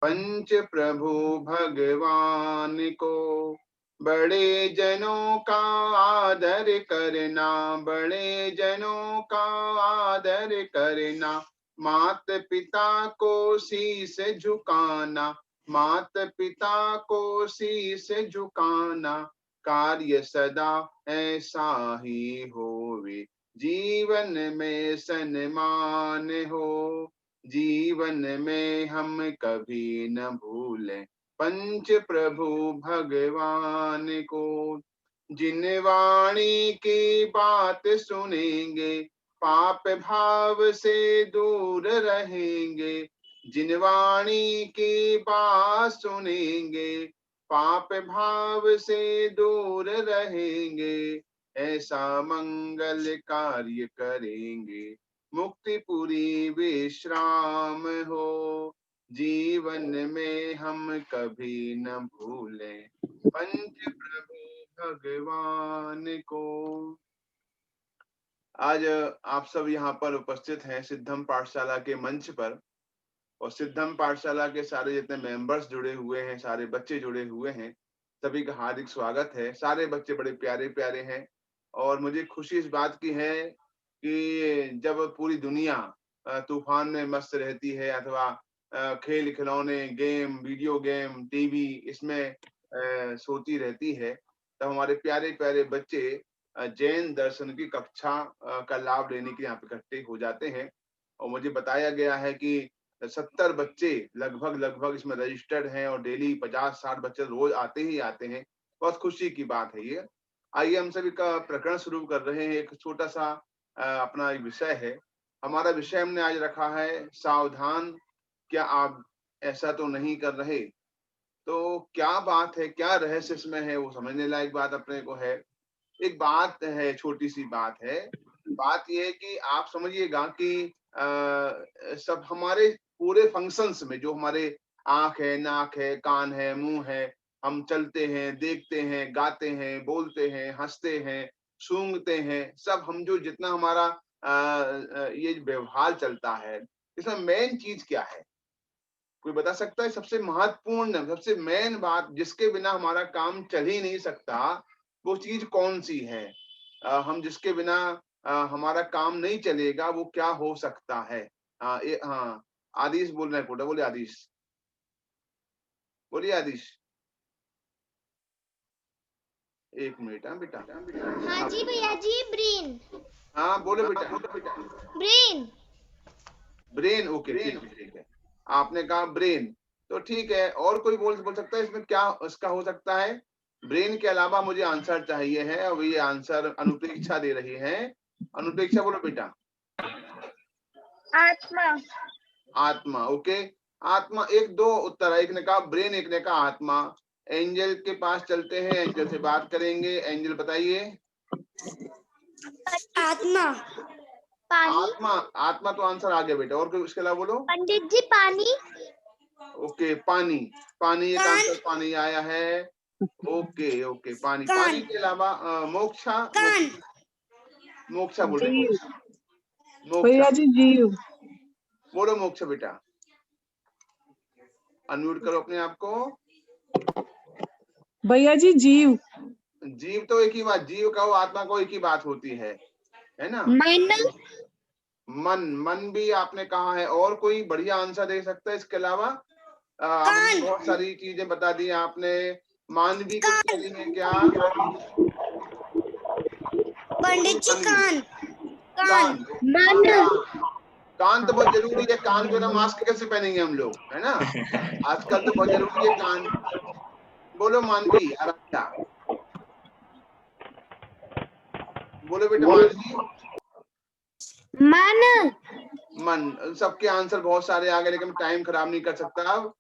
पंच प्रभु भगवान को बड़े जनों का आदर करना, बड़े जनों का आदर करना, मात पिता को शीश झुकाना, मात पिता को शीश झुकाना, कार्य सदा ऐसा ही होवे, जीवन में सम्मान हो, जीवन में हम कभी न भूलें पंच प्रभु भगवान को। जिन वाणी की बात सुनेंगे पाप भाव से दूर रहेंगे, जिन वाणी की बात सुनेंगे पाप भाव से दूर रहेंगे, ऐसा मंगल कार्य करेंगे, मुक्तिपुरी विश्राम हो, जीवन में हम कभी न भूलें पंच प्रभु भगवान को। आज आप सब यहाँ पर उपस्थित हैं सिद्धम पाठशाला के मंच पर, और सिद्धम पाठशाला के सारे जितने मेंबर्स जुड़े हुए हैं, सारे बच्चे जुड़े हुए हैं, सभी का हार्दिक स्वागत है। सारे बच्चे बड़े प्यारे प्यारे हैं, और मुझे खुशी इस बात की है कि जब पूरी दुनिया तूफान में मस्त रहती है, अथवा खेल खिलौने, गेम, वीडियो गेम, टीवी इसमें सोती रहती है, तब हमारे प्यारे प्यारे बच्चे जैन दर्शन की कक्षा का लाभ लेने के लिए यहाँ पे इकट्ठे हो जाते हैं। और मुझे बताया गया है कि 70 बच्चे लगभग इसमें रजिस्टर्ड हैं, और डेली 50-60 बच्चे रोज आते ही आते हैं। बहुत खुशी की बात है ये। आइए हम सभी का प्रकरण शुरू कर रहे हैं। एक छोटा सा अपना एक विषय है। हमारा विषय हमने आज रखा है सावधान, क्या आप ऐसा तो नहीं कर रहे। तो क्या बात है, क्या रहस्य इसमें है, वो समझने लायक बात अपने को है। एक बात है, छोटी सी बात है। बात यह है कि आप समझिएगा कि सब हमारे पूरे फंक्शंस में, जो हमारे आंख है, नाक है, कान है, मुंह है, हम चलते हैं, देखते हैं, गाते हैं, बोलते हैं, हंसते हैं, सूंघते हैं, सब हम जो जितना हमारा ये व्यवहार चलता है, इसमें मेन चीज क्या है? कोई बता सकता है? सबसे महत्वपूर्ण, सबसे मेन बात जिसके बिना हमारा काम चल ही नहीं सकता, वो चीज कौन सी है? हम जिसके बिना हमारा काम नहीं चलेगा, वो क्या हो सकता है? हाँ, आदिश बोल रहे हैं। कोटा बोले आदिश, बोलिए आदिश। एक मिनट। हाँ बेटा, हाँ जी भैया जी, ब्रेन। हाँ बोलो बेटा। ब्रेन। ब्रेन, ओके, ठीक है ठीक है। आपने कहा ब्रेन, तो ठीक है। और कोई बोल सकता है इसमें क्या इसका हो सकता है? ब्रेन के अलावा मुझे आंसर चाहिए है, और ये आंसर अनुप्रेक्षा दे रही है। अनुप्रेक्षा बोलो बेटा। आत्मा। आत्मा, ओके। आत्मा, एक दो उत्तर है, एक ने कहा ब्रेन, एक ने कहा आत्मा। एंजल के पास चलते हैं, एंजल से बात करेंगे। एंजल बताइए। आत्मा। पानी। आत्मा, आत्मा तो आंसर आ गया बेटा। और कोई उसके अलावा बोलो। पंडित जी, पानी। ओके, पानी। पानी एक आंसर, पानी आया है। ओके ओके, पानी। पानी के अलावा मोक्षा, मोक्षा बोल रहे, मोक्षा, भैया जी जीव। बोलो मोक्षा बेटा। अनम्यूट करो अपने आप को। भैया जी जीव। जीव तो एक ही बात, जीव का वो आत्मा को एक ही बात होती है ना? मन, मन भी आपने कहा है। और कोई बढ़िया आंसर दे सकता है इसके अलावा? आपने बहुत सारी चीजें बता दी आपने। मानवी कुछ कह रही है क्या? पंडित जी, कान। कान, मन। कान तो बहुत जरूरी है। कान के ना मास्क कैसे पहनेंगे हम लोग, है ना? आजकल तो बहुत जरूरी है कान। बोलो मानवी, आराध्या बोलो बेटा। मानवी, मन। मन। सबके आंसर बहुत सारे आ गए, लेकिन टाइम खराब नहीं कर सकता। अब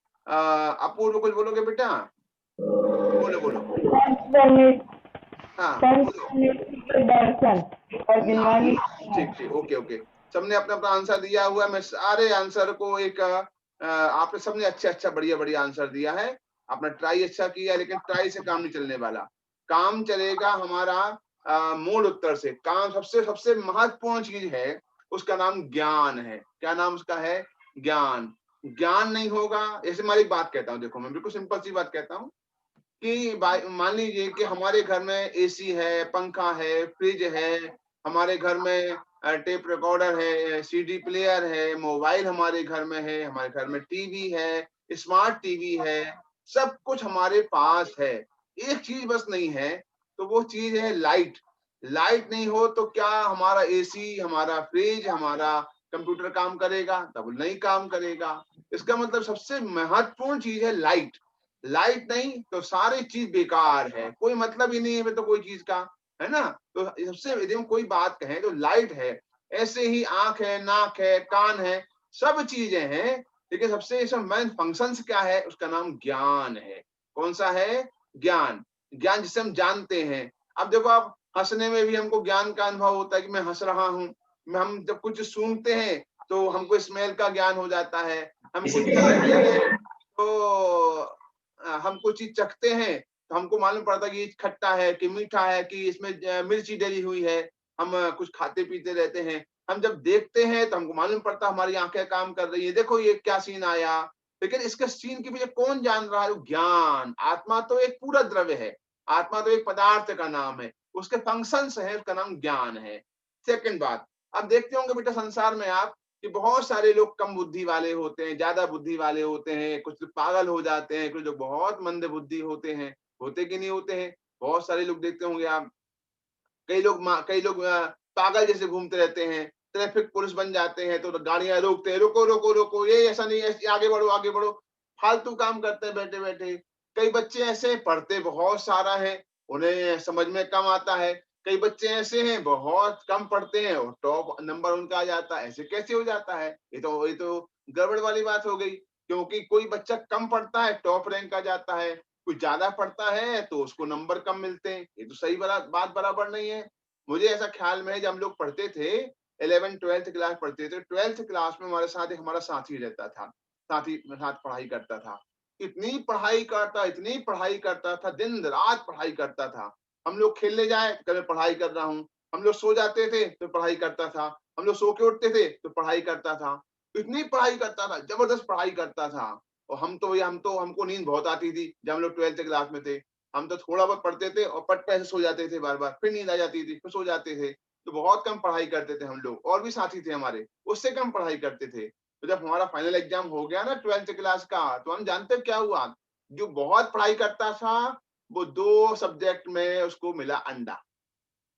अपूर्व कुछ बोलोगे बेटा? बोलो बोलो। हाँ दर्शन और ठीक ठीक, ओके ओके। सबने अपना अपना आंसर दिया हुआ है। मैं सारे आंसर को एक आपने सबने अच्छा बढ़िया बढ़िया आंसर दिया है। आपने ट्राई अच्छा किया, लेकिन ट्राई से काम नहीं चलने वाला। काम चलेगा हमारा मूल उत्तर से। काम सबसे सबसे महत्वपूर्ण चीज है, उसका नाम ज्ञान है। क्या नाम उसका है? ज्ञान। ज्ञान नहीं होगा। ऐसे मैं एक बात कहता हूँ, देखो मैं बिल्कुल सिंपल सी बात कहता हूँ कि मान लीजिए कि हमारे घर में एसी है, पंखा है, फ्रिज है, हमारे घर में टेप रिकॉर्डर है, सीडी प्लेयर है, मोबाइल हमारे घर में है, हमारे घर में टीवी है, स्मार्ट टीवी है, सब कुछ हमारे पास है। एक चीज बस नहीं है, तो वो चीज है लाइट। लाइट नहीं हो तो क्या हमारा एसी, हमारा फ्रिज, हमारा कंप्यूटर काम करेगा? तब नहीं काम करेगा। इसका मतलब सबसे महत्वपूर्ण चीज है लाइट। लाइट नहीं तो सारी चीज बेकार है, कोई मतलब ही नहीं है तो कोई चीज का, है ना। तो सबसे यदि हम कोई बात कहें तो लाइट है। ऐसे ही आंख है, नाक है, कान है, सब चीजें हैं, लेकिन सबसे इसमें मेन फंक्शंस क्या है? उसका नाम ज्ञान है। कौन सा है? ज्ञान। ज्ञान जिसे हम जानते हैं। अब देखो, आप हंसने में भी हमको ज्ञान का अनुभव होता है कि मैं हंस रहा हूँ। हम जब कुछ सूंघते हैं तो हमको स्मेल का ज्ञान हो जाता है। हम कुछ चखते हैं तो हम कुछ चीज चखते हैं तो हमको मालूम पड़ता है कि ये खट्टा है कि मीठा है, कि इसमें मिर्ची डली हुई है। हम कुछ खाते पीते रहते हैं। हम जब देखते हैं तो हमको मालूम पड़ता है हमारी आंखें काम कर रही है, देखो ये क्या सीन आया। लेकिन इसके सीन के पीछे कौन जान रहा है? ज्ञान। आत्मा तो एक पूरा द्रव्य है, आत्मा तो एक पदार्थ का नाम है, उसके फंक्शंस है, उसका नाम ज्ञान है। सेकंड बात, अब देखते होंगे बेटा संसार में आप कि बहुत सारे लोग कम बुद्धि वाले होते हैं, ज्यादा बुद्धि वाले होते हैं, कुछ लोग पागल हो जाते हैं, कुछ लोग बहुत मंद बुद्धि होते हैं। होते कि नहीं होते हैं? बहुत सारे लोग देखते होंगे आप, कई लोग पागल जैसे घूमते रहते हैं, ट्रैफिक पुलिस बन जाते हैं तो गाड़ियां रोकते हैं, रोको रोको रोको, ये ऐसा नहीं, ऐसे आगे बढ़ो आगे बढ़ो। फालतू काम करते हैं बैठे बैठे। कई बच्चे ऐसे पढ़ते बहुत सारा है, उन्हें समझ में कम आता है। कई बच्चे ऐसे हैं बहुत कम पढ़ते हैं और टॉप नंबर उनका आ जाता है। ऐसे कैसे हो जाता है? ये तो गड़बड़ वाली बात हो गई। क्योंकि कोई बच्चा कम पढ़ता है, टॉप रैंक आ जाता है। कोई ज्यादा पढ़ता है तो उसको नंबर कम मिलते हैं। ये तो सही बात बराबर नहीं है। मुझे ऐसा ख्याल में है, जब हम लोग पढ़ते थे 11th 12th क्लास पढ़ते थे, 12th क्लास में हमारे साथ एक हमारा साथी रहता था, साथी मेरे साथ पढ़ाई करता था। इतनी पढ़ाई करता, इतनी पढ़ाई करता था, दिन रात पढ़ाई करता था। हम लोग खेलने जाए तो कभी पढ़ाई कर रहा हूँ, हम लोग सो जाते थे तो पढ़ाई करता था, हम लोग सो के उठते थे तो पढ़ाई करता था। इतनी पढ़ाई करता था, जबरदस्त पढ़ाई करता था। और हमको नींद बहुत आती थी जब हम लोग 12th क्लास में थे। हम तो थोड़ा बहुत पढ़ते थे और पट पे ऐसे सो जाते थे, बार बार फिर नींद आ जाती थी, फिर सो जाते थे। तो बहुत कम पढ़ाई करते थे हम लोग। और भी साथी थे हमारे, उससे कम पढ़ाई करते थे। तो जब हमारा फाइनल एग्जाम हो गया ना 12th क्लास का, तो हम जानते हैं क्या हुआ? जो बहुत पढ़ाई करता था वो 2 सब्जेक्ट में उसको मिला अंडा।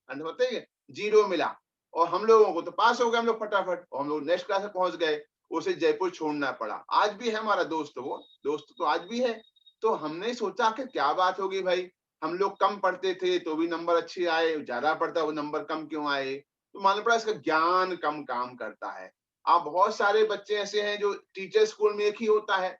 अंडा होते ही जीरो मिला। और हम लोगों को तो पास हो गए हम लोग फटाफट, और हम लोग नेक्स्ट क्लास में पहुंच गए। उसे जयपुर छोड़ना पड़ा। आज भी है हमारा दोस्त, वो दोस्त तो आज भी है। तो हमने सोचा कि क्या बात होगी भाई, हम लोग कम पढ़ते थे तो भी नंबर अच्छे आए, ज्यादा पढ़ता वो नंबर कम क्यों आए? तो मालूम पड़ा इसका ज्ञान कम काम करता है। आप बहुत सारे बच्चे ऐसे हैं जो टीचर स्कूल में एक ही होता है,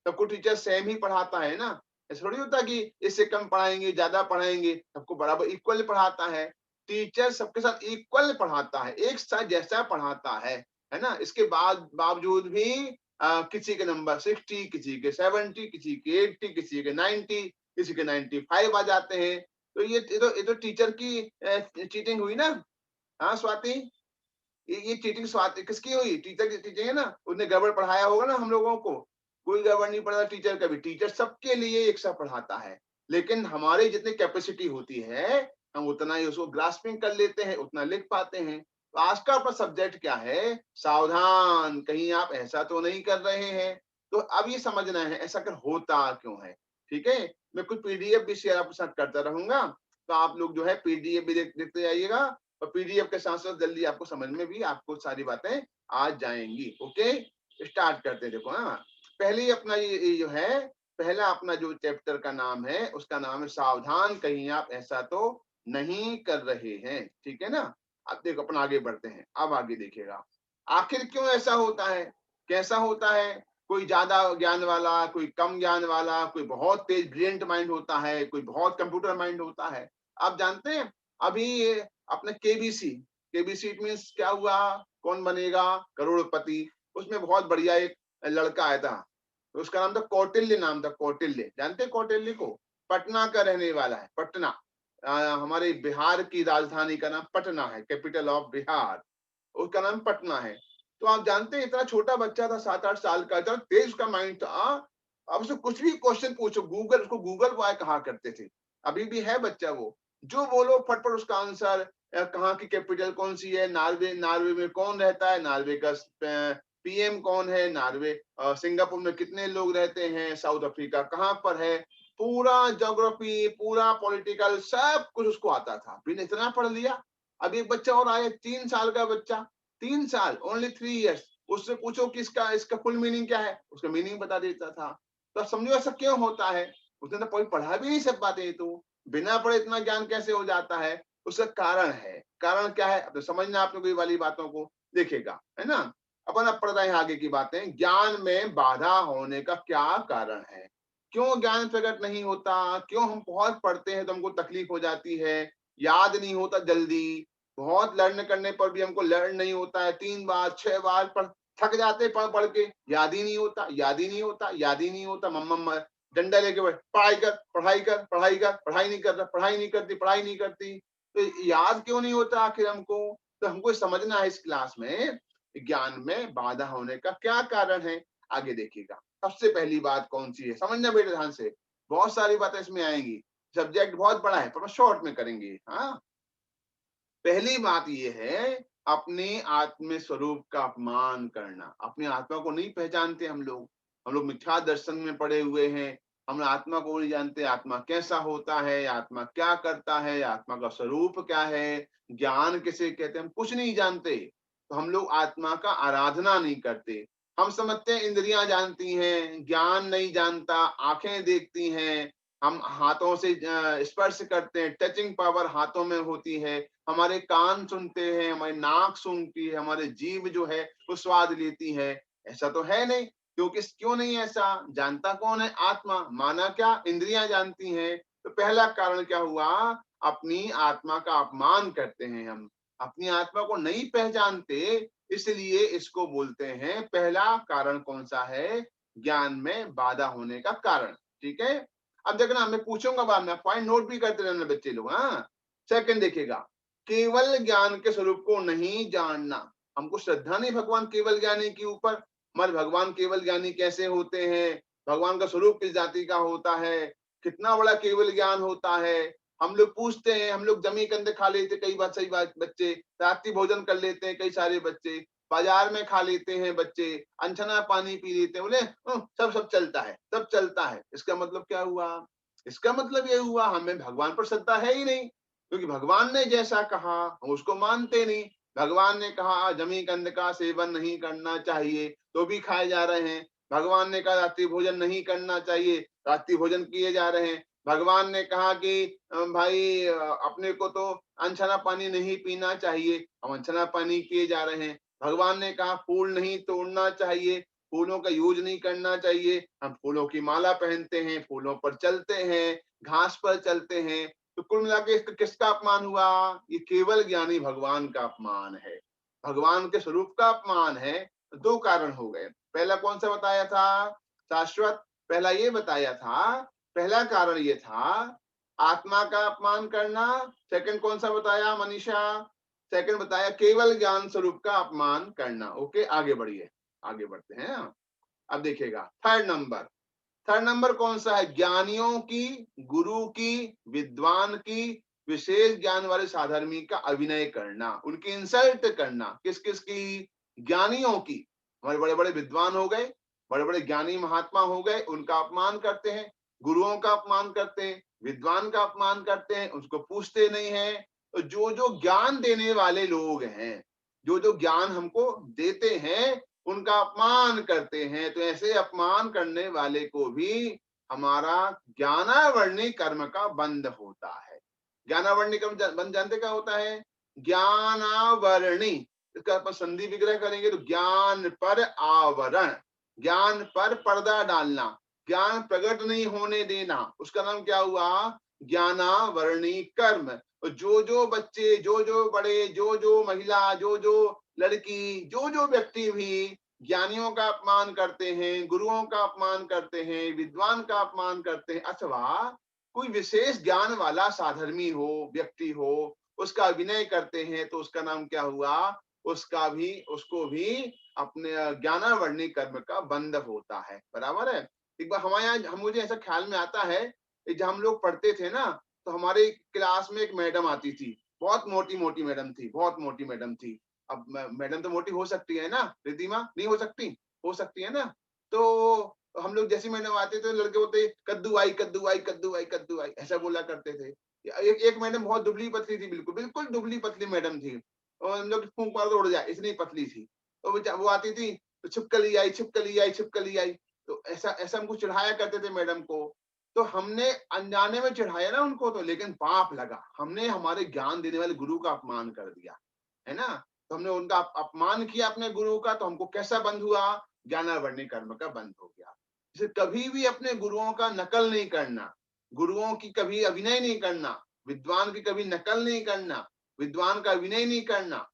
सबको टीचर सेम ही पढ़ाता है ना। ऐसा थोड़ी होता कि इससे कम पढ़ाएंगे ज्यादा पढ़ाएंगे, सबको बराबर इक्वल पढ़ाता है। टीचर सबके साथ इक्वल पढ़ाता है, एक साथ जैसा पढ़ाता है ना। इसके बाद बावजूद भी किसी के नंबर 60, किसी के 70, किसी के 80, किसी के 90, किसी के 95 आ जाते हैं। तो ये तो टीचर की चीटिंग हुई ना। हाँ स्वाति, ये चीटिंग स्वाति किसकी हुई? टीचर की चीटिंग है ना। उसने गड़बड़ पढ़ाया होगा ना हम लोगों को। कोई गड़बड़ नहीं पढ़ा टीचर का भी। टीचर सबके लिए एक सा पढ़ाता है, लेकिन हमारी जितनी कैपेसिटी होती है हम उतना ही उसको ग्रास्पिंग कर लेते हैं, उतना लिख पाते हैं। तो आज का आपका सब्जेक्ट क्या है? सावधान, कहीं आप ऐसा तो नहीं कर रहे हैं। तो अब ये समझना है ऐसा कर होता क्यों है। ठीक है, मैं कुछ पीडीएफ भी शेयर आपके साथ करता रहूंगा, तो आप लोग जो है पीडीएफ भी देखते जाइएगा। और पीडीएफ के साथ साथ जल्दी आपको समझ में भी आपको सारी बातें आ जाएंगी। ओके, स्टार्ट करते हैं। देखो हाँ, पहले अपना ये जो है, पहला अपना जो चैप्टर का नाम है उसका नाम है सावधान, कहीं आप ऐसा तो नहीं कर रहे हैं। ठीक है ना। अब देखो अपन आगे बढ़ते हैं। अब आगे देखिएगा आखिर क्यों ऐसा होता है, कैसा होता है। कोई ज्यादा ज्ञान वाला, कोई कम ज्ञान वाला, कोई बहुत तेज ब्रिलियंट माइंड होता है, कोई बहुत कंप्यूटर माइंड होता है। आप जानते हैं अभी अपने केबीसी, केबीसी इट मीन्स क्या हुआ? कौन बनेगा करोड़पति। उसमें बहुत बढ़िया एक लड़का आया था, उसका नाम था कौटिल्य, नाम था कौटिल्य। जानते हैं कौटिल्य को? पटना का रहने वाला है, पटना। हमारे बिहार की राजधानी का नाम पटना है, कैपिटल ऑफ बिहार, उसका नाम पटना है। तो आप जानते हैं इतना छोटा बच्चा था, 7-8 साल का, इतना तेज उसका माइंड था। अब उससे कुछ भी क्वेश्चन पूछो, गूगल, उसको गूगल बॉय कहा करते थे, अभी भी है बच्चा वो, जो बोलो फटफट उसका आंसर। कहाँ की कैपिटल कौन सी है, नॉर्वे, नॉर्वे में कौन रहता है, नॉर्वे का पीएम कौन है, नॉर्वे, सिंगापुर में कितने लोग रहते हैं, साउथ अफ्रीका कहाँ पर है, पूरा ज्योग्राफी, पूरा पॉलिटिकल, सब कुछ उसको आता था, बिना इतना पढ़ लिया। अब एक बच्चा और आया, 3 साल का बच्चा, 3 साल, ओनली 3 इयर्स, उससे पूछो कि इसका फुल मीनिंग क्या है, उसका मीनिंग बता देता था। तो अब समझो ऐसा क्यों होता है, उसने तो कोई पढ़ा भी नहीं सब बातें, तो बिना पढ़े इतना ज्ञान कैसे हो जाता है, उसका कारण है। कारण क्या है, अब तो समझना आपने कोई वाली बातों को, देखेगा, है ना। अपन अब पढ़ रहे हैं आगे की बातें, ज्ञान में बाधा होने का क्या कारण है, क्यों ज्ञान प्रकट नहीं होता, क्यों हम बहुत पढ़ते हैं तो हमको तकलीफ हो जाती है, याद नहीं होता जल्दी, बहुत लर्न करने पर भी हमको लर्न नहीं होता है, 3 बार 6 बार पढ़, थक जाते पढ़ पढ़ के, याद ही नहीं होता, याद ही नहीं होता, याद ही नहीं होता। मम्मा डंडा लेके बैठ, पढ़ाई कर, पढ़ाई कर, पढ़ाई कर, पढ़ाई नहीं कर रहा, पढ़ाई नहीं करती, पढ़ाई नहीं करती, तो याद क्यों नहीं होता आखिर हमको। तो हमको समझना है इस क्लास में ज्ञान में बाधा होने का क्या कारण है। आगे देखिएगा, सबसे पहली बात कौन सी है, समझना बेटे ध्यान से, बहुत सारी बातें इसमें आएंगी, सब्जेक्ट बहुत बड़ा है पर शॉर्ट में करेंगे। हाँ, पहली बात यह है, अपने आत्म स्वरूप का अपमान करना। अपनी आत्मा को नहीं पहचानते हम लोग मिथ्या दर्शन में पड़े हुए हैं, हम आत्मा को नहीं जानते, आत्मा कैसा होता है, आत्मा क्या करता है, आत्मा का स्वरूप क्या है, ज्ञान किसे कहते हैं, हम कुछ नहीं जानते। तो हम लोग आत्मा का आराधना नहीं करते। हम समझते हैं इंद्रियां जानती हैं, ज्ञान नहीं जानता, आंखें देखती हैं, हम हाथों से स्पर्श करते हैं, टचिंग पावर हाथों में होती है, हमारे कान सुनते हैं, हमारी नाक सुनती है, हमारे जीभ जो है वो स्वाद लेती है। ऐसा तो है नहीं, क्योंकि क्यों नहीं ऐसा, जानता कौन है, आत्मा। माना क्या, इंद्रियां जानती हैं। तो पहला कारण क्या हुआ, अपनी आत्मा का अपमान करते हैं हम, अपनी आत्मा को नहीं पहचानते, इसलिए इसको बोलते हैं पहला कारण। कौन सा है, ज्ञान में बाधा होने का कारण। ठीक है, अब देखना मैं पूछूंगा बाद में, पॉइंट नोट भी करते रहना बच्चे लोग। हाँ, सेकंड देखिएगा, केवल ज्ञान के स्वरूप को नहीं जानना। हमको श्रद्धा नहीं भगवान केवल ज्ञानी के ऊपर, हमारे भगवान केवल ज्ञानी कैसे होते हैं, भगवान का स्वरूप किस जाति का होता है, कितना बड़ा केवल ज्ञान होता है। हम लोग पूछते हैं, हम लोग जमी कंदे खा लेते कई बार, सही बात, बच्चे रात्रि भोजन कर लेते हैं, कई सारे बच्चे बाजार में खा लेते हैं, बच्चे अनछना पानी पी लेते हैं, बोले सब सब चलता है, सब चलता है। इसका मतलब क्या हुआ, इसका मतलब ये हुआ हमें भगवान पर श्रद्धा है ही नहीं, क्योंकि भगवान ने जैसा कहा हम उसको मानते नहीं। भगवान ने कहा जमी कंद का सेवन नहीं करना चाहिए, तो भी खाए जा रहे हैं। भगवान ने कहा रात्रि भोजन नहीं करना चाहिए, रात्रि भोजन किए जा रहे हैं। भगवान ने कहा कि भाई अपने को तो अनछना पानी नहीं पीना चाहिए, हम अनछना पानी किए जा रहे हैं। भगवान ने कहा फूल नहीं तोड़ना चाहिए, फूलों का यूज नहीं करना चाहिए, हम फूलों की माला पहनते हैं, फूलों पर चलते हैं, घास पर चलते हैं। तो कुल मिला के किसका अपमान हुआ, ये केवल ज्ञानी भगवान का अपमान है, भगवान के स्वरूप का अपमान है। दो कारण हो गए, पहला कौन सा बताया था, शाश्वत, पहला ये बताया था, पहला कारण ये था आत्मा का अपमान करना। सेकंड कौन सा बताया मनीषा, सेकंड बताया केवल ज्ञान स्वरूप का अपमान करना। ओके, आगे बढ़िए, आगे बढ़ते हैं। अब देखिएगा थर्ड नंबर कौन सा है, ज्ञानियों की, गुरु की, विद्वान की, विशेष ज्ञान वाले साधर्मी का अभिनय करना, उनकी इंसल्ट करना। किस किस की, ज्ञानियों की, हमारे बड़े बड़े विद्वान हो गए, बड़े बड़े ज्ञानी महात्मा हो गए, उनका अपमान करते हैं, गुरुओं का अपमान करते हैं, विद्वान का अपमान करते हैं, उसको पूछते नहीं है। तो जो जो ज्ञान देने वाले लोग हैं, जो जो ज्ञान हमको देते हैं, उनका अपमान करते हैं। तो ऐसे अपमान करने वाले को भी हमारा ज्ञानावर्णी कर्म का बंध होता है। ज्ञानावर्णी कर्म बंध जानते क्या होता है, ज्ञानावर्णी, इसका अपन संधि विग्रह करेंगे तो ज्ञान पर आवरण, ज्ञान पर पर्दा डालना, ज्ञान प्रकट नहीं होने देना, उसका नाम क्या हुआ, ज्ञानावर्णी कर्म। जो जो बच्चे, जो जो बड़े, जो जो महिला, जो जो लड़की, जो जो व्यक्ति भी ज्ञानियों का अपमान करते हैं, गुरुओं का अपमान करते हैं, विद्वान का अपमान करते हैं, अथवा कोई विशेष ज्ञान वाला साधर्मी हो, व्यक्ति हो, उसका अभिनय करते हैं, तो उसका नाम क्या हुआ, उसको भी अपने ज्ञानावर्णी कर्म का बंध होता है। बराबर है। एक बार हमारे यहाँ मुझे ऐसा ख्याल में आता है कि जब हम लोग पढ़ते थे ना, तो हमारे क्लास में एक मैडम आती थी, बहुत मोटी मोटी मैडम थी, बहुत मोटी मैडम थी। अब मैडम तो मोटी हो सकती है ना रिद्धिमा, नहीं हो सकती? हो सकती है ना। तो हम लोग जैसे मैडम आते थे, लड़के बोलते कद्दू आई कद्दू आई कद्दू आई कद्दू आई, ऐसा बोला करते थे। एक मैडम बहुत दुबली पतली थी, बिल्कुल बिल्कुल दुबली पतली मैडम थी, और हम लोग फूंक मार उड़ जाए, इतनी पतली थी। तो वो आती थी तो छिपकली आई छिपकली आई छिपकली आई, तो ऐसा ऐसा हमको चिढ़ाया करते थे मैडम को। तो हमने अनजाने में चिढ़ाया ना उनको, तो लेकिन पाप लगा, हमने हमारे ज्ञान देने वाले गुरु का अपमान कर दिया, है ना। तो हमने उनका अपमान किया अपने गुरु का, तो हमको कैसा बंध हुआ? ज्ञानावर्णी कर्म का बंध हो गया। इसे कभी भी अपने गुरुओं का नकल नहीं करना, गुरुओं की कभी अभिनय नहीं करना, विद्वान की कभी नकल नहीं करना, विद्वान का अभिनय नहीं करना।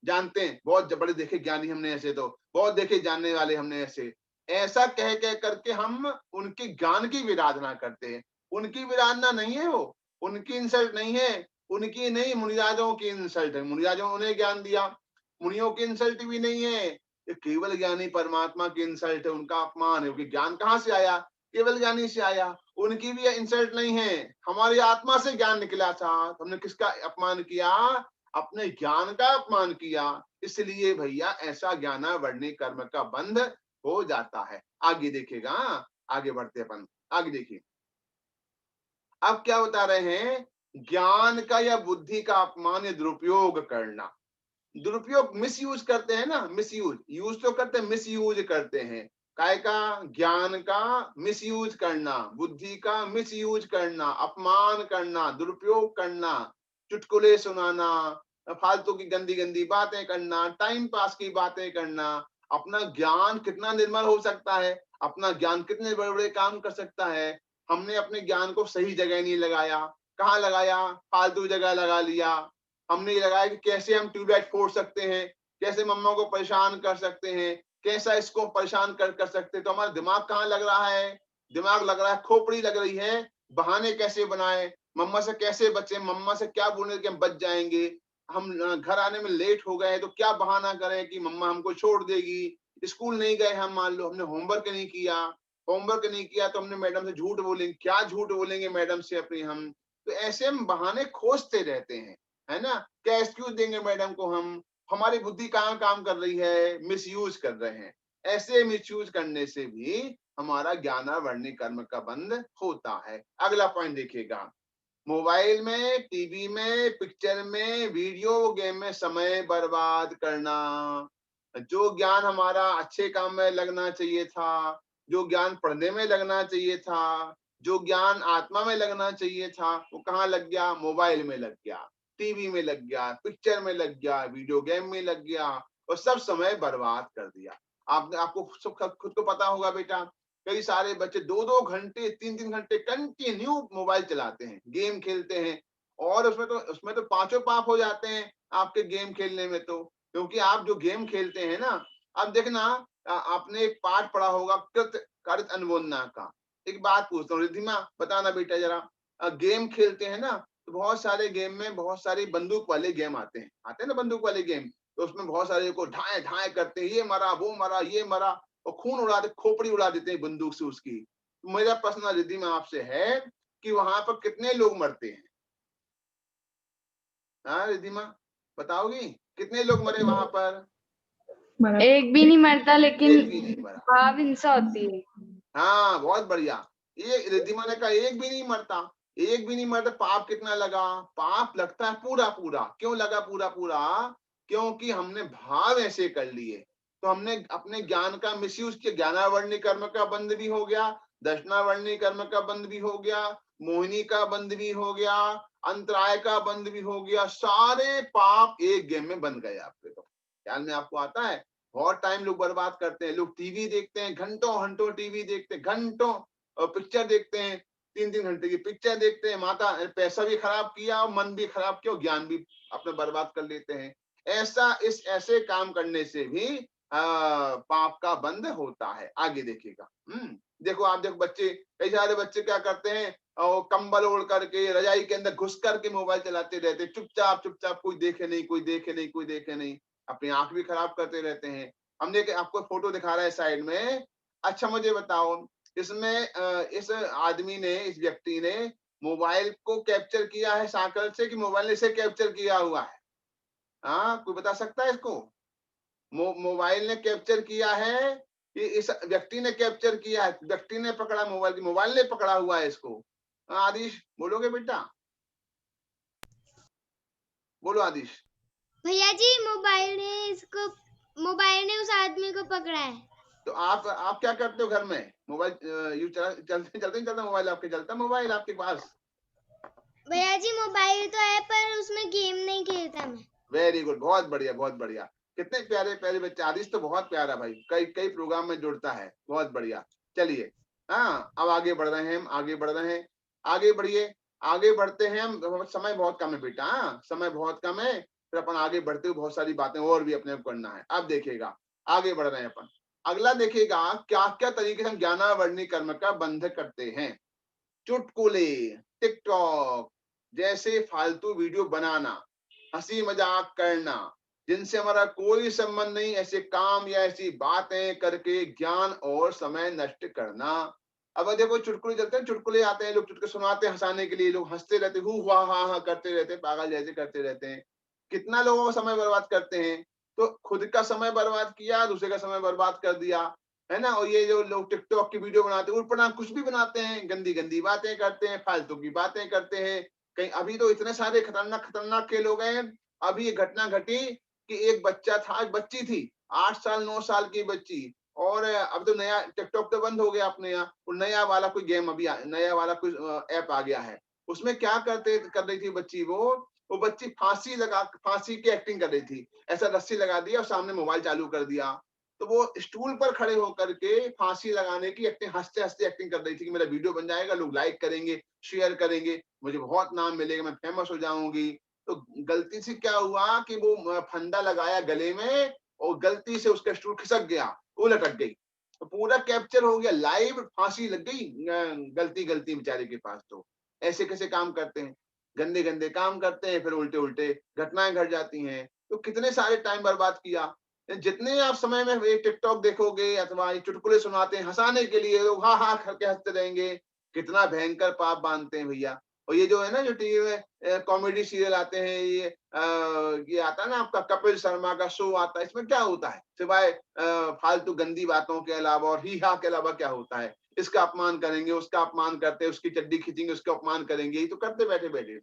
जानते हैं बहुत बड़े देखे ज्ञानी हमने ऐसे, तो बहुत देखे जानने वाले हमने ऐसे, ऐसा कह कह करके हम उनके ज्ञान की विराधना करते हैं। उनकी विराधना नहीं है वो, उनकी इंसल्ट नहीं है, उनकी नहीं, मुनिराजों की इंसल्ट है। मुनिराजों उन्हें ज्ञान दिया, मुनियों की इंसल्ट भी नहीं है, ये केवल ज्ञानी परमात्मा की इंसल्ट है, उनका अपमान है। क्योंकि ज्ञान कहाँ से आया? केवल ज्ञानी से आया। उनकी भी इंसल्ट नहीं है, हमारी आत्मा से ज्ञान निकला था। हमने किसका अपमान किया? अपने ज्ञान का अपमान किया। इसलिए भैया ऐसा ज्ञानावर्णी कर्म का बंध हो जाता है। आगे देखिएगा, आगे बढ़ते अपन, आगे देखिए। अब क्या बता रहे हैं? ज्ञान का या बुद्धि का अपमान या दुरुपयोग करना। दुरुपयोग मिस यूज करते हैं ना, मिस यूज, यूज तो करते हैं, मिस यूज करते हैं। काय का? ज्ञान का मिस यूज करना, बुद्धि का मिस यूज करना, अपमान करना, दुरुपयोग करना, चुटकुले सुनाना, फालतू की गंदी गंदी बातें करना, टाइम पास की बातें करना। अपना ज्ञान कितना निर्मल हो सकता है, अपना ज्ञान कितने बड़े बड़े काम कर सकता है। हमने अपने ज्ञान को सही जगह नहीं लगाया। कहाँ लगाया? फालतू जगह लगा लिया। हमने ये लगाया कि कैसे हम ट्यूबलाइट फोड़ सकते हैं, कैसे मम्मा को परेशान कर सकते हैं, कैसा इसको परेशान कर सकते हैं। तो हमारा दिमाग कहाँ लग रहा है? दिमाग लग रहा है, खोपड़ी लग रही है, बहाने कैसे बनाए, मम्मा से कैसे बचे, मम्मा से क्या बोलने के हम बच जाएंगे, हम घर आने में लेट हो गए तो क्या बहाना करें कि मम्मा हमको छोड़ देगी, स्कूल नहीं गए हम, मान लो हमने होमवर्क नहीं किया, होमवर्क नहीं किया तो हमने मैडम से झूठ बोलेंगे, क्या झूठ बोलेंगे मैडम से अपनी हम। तो ऐसे हम बहाने खोजते रहते हैं, है ना। क्या एक्सक्यूज देंगे मैडम को हम? हमारी बुद्धि कहाँ काम कर रही है? मिसयूज कर रहे हैं। ऐसे मिसयूज करने से भी हमारा ज्ञानावर्णी कर्म का बंध होता है। अगला पॉइंट देखिएगा। मोबाइल में, टीवी में, पिक्चर में, वीडियो गेम में समय बर्बाद करना। जो ज्ञान हमारा अच्छे काम में लगना चाहिए था, जो ज्ञान पढ़ने में लगना चाहिए था, जो ज्ञान आत्मा में लगना चाहिए था, वो कहाँ लग गया? मोबाइल में लग गया, टीवी में लग गया, पिक्चर में लग गया, वीडियो गेम में लग गया, और सब समय बर्बाद कर दिया। आपको खुद को पता होगा बेटा, कई सारे बच्चे 2-2 घंटे, 3-3 घंटे कंटिन्यू मोबाइल चलाते हैं, गेम खेलते हैं, और उसमें तो पांचों पाप हो जाते हैं आपके गेम खेलने में। तो क्योंकि आप जो गेम खेलते हैं ना, अब देखना, आपने एक पाठ पढ़ा होगा कृत कर्त अनुबोधना का। एक बात पूछता हूँ रिद्धिमा, बताना बेटा जरा, गेम खेलते हैं ना, तो बहुत सारे गेम में बहुत सारी बंदूक वाले गेम आते हैं ना, बंदूक वाले गेम। तो उसमें बहुत सारे को ढाए ढाए करते हैं, ये मरा वो मरा ये मरा, और खून उड़ा दे, खोपड़ी उड़ा देते हैं बंदूक से उसकी। तो मेरा प्रश्न रिद्धिमा आपसे है कि वहां पर कितने लोग मरते हैं? हाँ रिद्धिमा, बताओगी कितने लोग मरे वहां पर? एक भी नहीं मरता, लेकिन एक भी नहीं मरा। भाव हिंसा होती है। हाँ बहुत बढ़िया। ये रिद्धिमा ने कहा एक भी नहीं मरता, एक भी नहीं मरता। पाप कितना लगा? पाप लगता है पूरा पूरा। क्यों लगा पूरा पूरा? क्योंकि हमने भाव ऐसे कर लिए। तो हमने अपने ज्ञान का मिसयूज किया। ज्ञानावर्णी कर्म का बंध भी हो गया, दर्शनावर्णी कर्म का बंध भी हो गया, मोहिनी का बंध भी हो गया, अंतराय का बंध भी हो गया। सारे पाप एक गेम में बन गए आपके। तो ख्याल में आपको आता है? बहुत टाइम लोग बर्बाद करते हैं, लोग टीवी देखते हैं, घंटों घंटों टीवी देखते हैं, घंटों, और पिक्चर देखते हैं, 3-3 घंटे की पिक्चर देखते हैं। माता पैसा भी खराब किया और मन भी खराब किया और ज्ञान भी अपने बर्बाद कर लेते हैं। ऐसे काम करने से भी पाप का बंध होता है। आगे देखिएगा। देखो आप, देखो बच्चे, कई सारे बच्चे क्या करते हैं, और कंबल ओढ़ करके रजाई के अंदर घुस करके मोबाइल चलाते रहते, चुपचाप चुपचाप, कोई देखे नहीं कोई देखे नहीं कोई देखे नहीं, अपनी आंख भी खराब करते रहते हैं। हमने आपको फोटो दिखा रहा है साइड में। अच्छा मुझे बताओ, इसमें इस आदमी ने, इस व्यक्ति ने मोबाइल को कैप्चर किया है साइकिल से कि मोबाइल ने इसे कैप्चर किया हुआ है? हाँ, कोई बता सकता है इसको? मोबाइल ने कैप्चर किया है कि इस व्यक्ति ने कैप्चर किया है? व्यक्ति ने पकड़ा मोबाइल, की मोबाइल ने पकड़ा हुआ है इसको? हाँ, आदिश बोलोगे बेटा? बोलो आदिश। भैया जी मोबाइल ने उस आदमी को पकड़ा है। तो आप क्या करते हो घर में? मोबाइल यू चलता मोबाइल आपके, चलता मोबाइल आपके पास? भैया जी मोबाइल तो है पर उसमें गेम नहीं खेलता मैं। वेरी गुड, बहुत बढ़िया बहुत बढ़िया। कितने प्यारे प्यारे बच्चे। आदिश तो बहुत प्यारा भाई, कई कई प्रोग्राम में जुड़ता है, बहुत बढ़िया। चलिए, हाँ अब आगे बढ़ रहे हैं हम, आगे बढ़ रहे हैं, आगे बढ़िए, आगे बढ़ते हैं हम। समय बहुत कम है बेटा, हाँ समय बहुत कम है, फिर अपन आगे बढ़ते हुए बहुत सारी बातें और भी अपने को करना है। अब देखिएगा, आगे बढ़ रहे हैं अपन। अगला देखिएगा, क्या क्या तरीके से हम ज्ञानावर्णी कर्म का बंध करते हैं। चुटकुले, टिकटॉक जैसे फालतू वीडियो बनाना, हंसी मजाक करना, जिनसे हमारा कोई संबंध नहीं, ऐसे काम या ऐसी बातें करके ज्ञान और समय नष्ट करना। अब देखो चुटकुले चलते हैं, चुटकुले आते हैं, लोग चुटकुले सुनाते हैं हंसाने के लिए, लोग हंसते रहते, हु हा हा हा करते रहते, पागल जैसे करते रहते हैं। कितना लोगों का समय बर्बाद करते हैं। तो खुद का समय बर्बाद किया, दूसरे का समय बर्बाद कर दिया, है ना। और ये जो लोग टिकटॉक की वीडियो बनाते हैं, उल्टा कुछ भी बनाते हैं, गंदी गंदी बातें करते हैं, फालतू की बातें करते हैं। कहीं अभी तो इतने सारे खतरनाक खतरनाक के लोग हैं। अभी ये घटना घटी कि एक बच्चा था, एक बच्ची थी, 8 साल 9 साल की बच्ची, और अब तो नया टिकटॉक तो बंद हो गया अपने यहाँ, नया वाला कोई गेम अभी नया वाला कोई ऐप आ गया है। उसमें क्या कर रही थी बच्ची, वो बच्ची फांसी की एक्टिंग कर रही थी। ऐसा रस्सी लगा दिया और सामने मोबाइल चालू कर दिया, तो वो स्टूल पर खड़े होकर के फांसी लगाने की एक्टिंग, हंसते हंसते एक्टिंग कर रही थी कि मेरा वीडियो बन जाएगा, लोग लाइक करेंगे, शेयर करेंगे, मुझे बहुत नाम मिलेगा, मैं फेमस हो जाऊंगी। तो गलती से क्या हुआ कि वो फंदा लगाया गले में और गलती से उसका स्टूल खिसक गया, वो लटक गई। तो पूरा कैप्चर हो गया लाइव, फांसी लग गई गलती गलती बेचारे के पास। तो ऐसे कैसे काम करते हैं, गंदे गंदे काम करते हैं, फिर उल्टे उल्टे घटनाएं घट जाती हैं। तो कितने सारे टाइम बर्बाद किया। जितने आप समय में ये टिकटॉक देखोगे अथवा ये चुटकुले सुनाते हैं हंसाने के लिए, लोग हाँ हाँ करके हंसते रहेंगे, कितना भयंकर पाप बांधते हैं भैया। और ये जो है ना, जो टीवी में कॉमेडी सीरियल आते हैं, ये आता है ना आपका कपिल शर्मा का शो आता है, इसमें क्या होता है सिवाय फालतू गंदी बातों के अलावा और ही हा के अलावा क्या होता है? इसका अपमान करेंगे, उसका अपमान करते हैं, उसकी चड्डी खींचेंगे, उसका अपमान करेंगे, ये तो करते बैठे बैठे।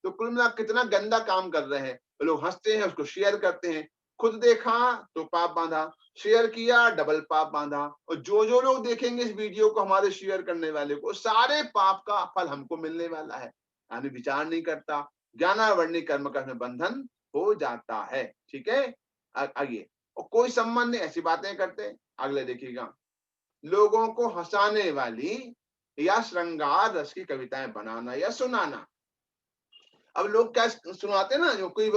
तो कुल मिला कितना गंदा काम कर रहे हैं लोग, हंसते हैं, उसको शेयर करते हैं। खुद देखा तो पाप बांधा, शेयर किया डबल पाप बांधा। और जो जो लोग देखेंगे इस वीडियो को, हमारे शेयर करने वाले को, सारे पाप का फल हमको मिलने वाला है। यानी विचार नहीं करता, ज्ञानावर्णी कर्म का बंधन हो जाता है। ठीक है, आइए। और कोई संबंध नहीं, ऐसी बातें करते हैं। अगले देखिएगा, लोगों को हंसाने वाली या श्रृंगार रस की कविताएं बनाना या सुनाना। अब लोग क्या सुनाते हैं ना, जो कोई